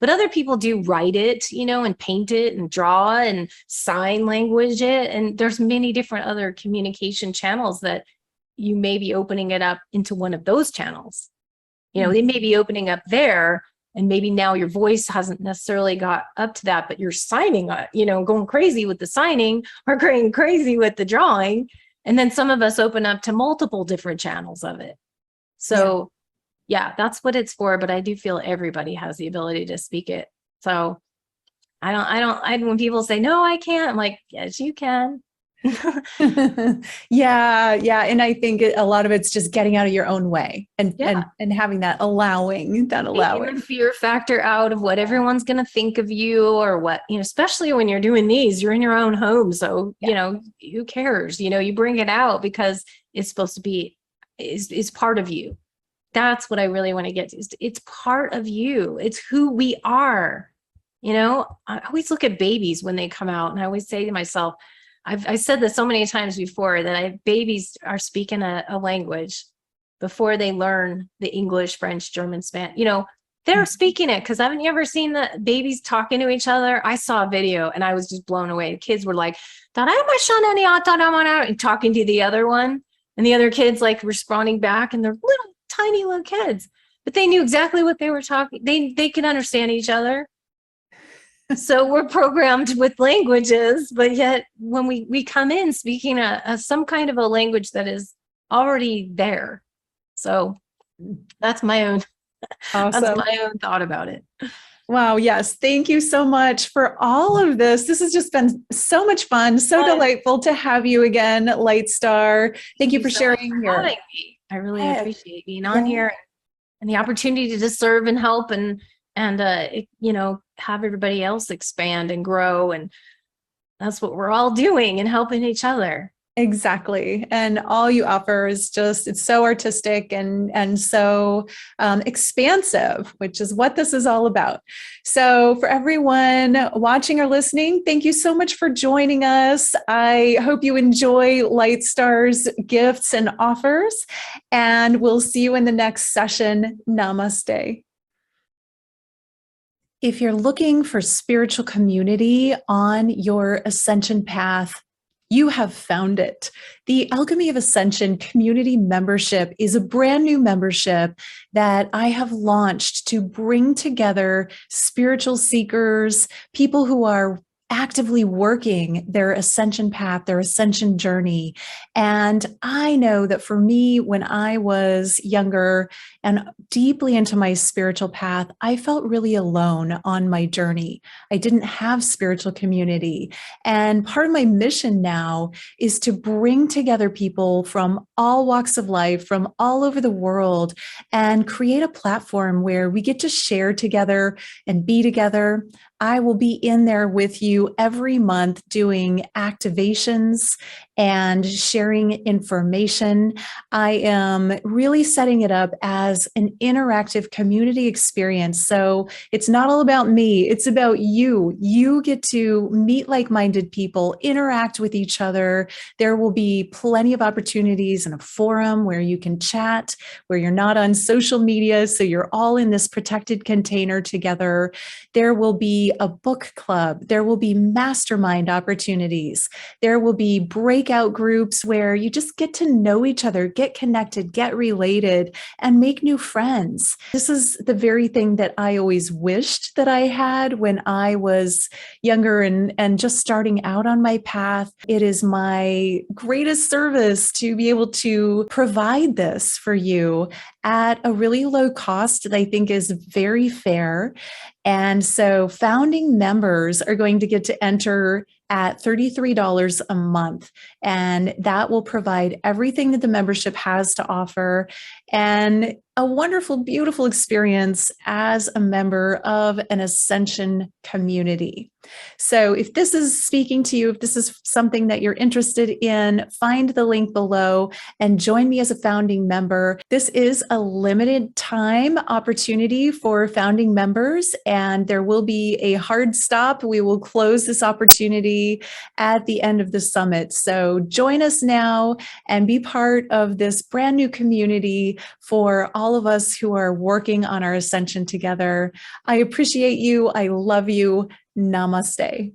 But other people do write it, and paint it and draw and sign language it. And there's many different other communication channels that you may be opening it up into one of those channels. They may be opening up there, and maybe now your voice hasn't necessarily got up to that, but you're signing, going crazy with the signing or going crazy with the drawing. And then some of us open up to multiple different channels of it. So yeah, that's what it's for. But I do feel everybody has the ability to speak it. So when people say, no, I can't, I'm like, yes, you can. Yeah. And I think a lot of it's just getting out of your own way and having that allowing. Taking the fear factor out of what everyone's going to think of you, or what, especially when you're doing these, you're in your own home. So, who cares? You bring it out because it's supposed to be, is part of you. That's what I really want to get to. It's part of you. It's who we are. I always look at babies when they come out, and I always say to myself, I said this so many times before, that babies are speaking a language before they learn the English, French, German, Spanish. They're speaking it, because haven't you ever seen the babies talking to each other? I saw a video and I was just blown away. The kids were like, and talking to the other one, and the other kids like responding back, and they're tiny little kids, but they knew exactly what they were talking. They could understand each other. So we're programmed with languages, but yet when we come in speaking some kind of a language that is already there. So that's my own, awesome. That's my own thought about it. Wow. Yes. Thank you so much for all of this. This has just been so much fun. So delightful to have you again, Lightstar. Thank you for sharing having me. I really appreciate being on here and the opportunity to just serve and help and have everybody else expand and grow. And that's what we're all doing, and helping each other. Exactly. And all you offer is it's so artistic and so expansive, which is what this is all about. So for everyone watching or listening, thank you so much for joining us. I hope you enjoy Lightstar's gifts and offers, and we'll see you in the next session. Namaste. If you're looking for spiritual community on your ascension path, you have found it. The Alchemy of Ascension community membership is a brand new membership that I have launched to bring together spiritual seekers, people who are actively working their ascension path, their ascension journey. And I know that for me, when I was younger and deeply into my spiritual path, I felt really alone on my journey. I didn't have spiritual community. And part of my mission now is to bring together people from all walks of life, from all over the world, and create a platform where we get to share together and be together. I will be in there with you every month doing activations and sharing information. I am really setting it up as an interactive community experience. So it's not all about me, it's about you. You get to meet like-minded people, interact with each other. There will be plenty of opportunities in a forum where you can chat, where you're not on social media, so you're all in this protected container together. There will be a book club. There will be mastermind opportunities. There will be breakout groups where you just get to know each other, get connected, get related, and make new friends. This is the very thing that I always wished that I had when I was younger and just starting out on my path. It is my greatest service to be able to provide this for you at a really low cost that I think is very fair. And so founding members are going to get to enter at $33 a month. And that will provide everything that the membership has to offer and a wonderful, beautiful experience as a member of an Ascension community. So if this is speaking to you, if this is something that you're interested in, find the link below and join me as a founding member. This is a limited time opportunity for founding members, and there will be a hard stop. We will close this opportunity at the end of the summit. So join us now and be part of this brand new community for all of us who are working on our ascension together. I appreciate you. I love you. Namaste.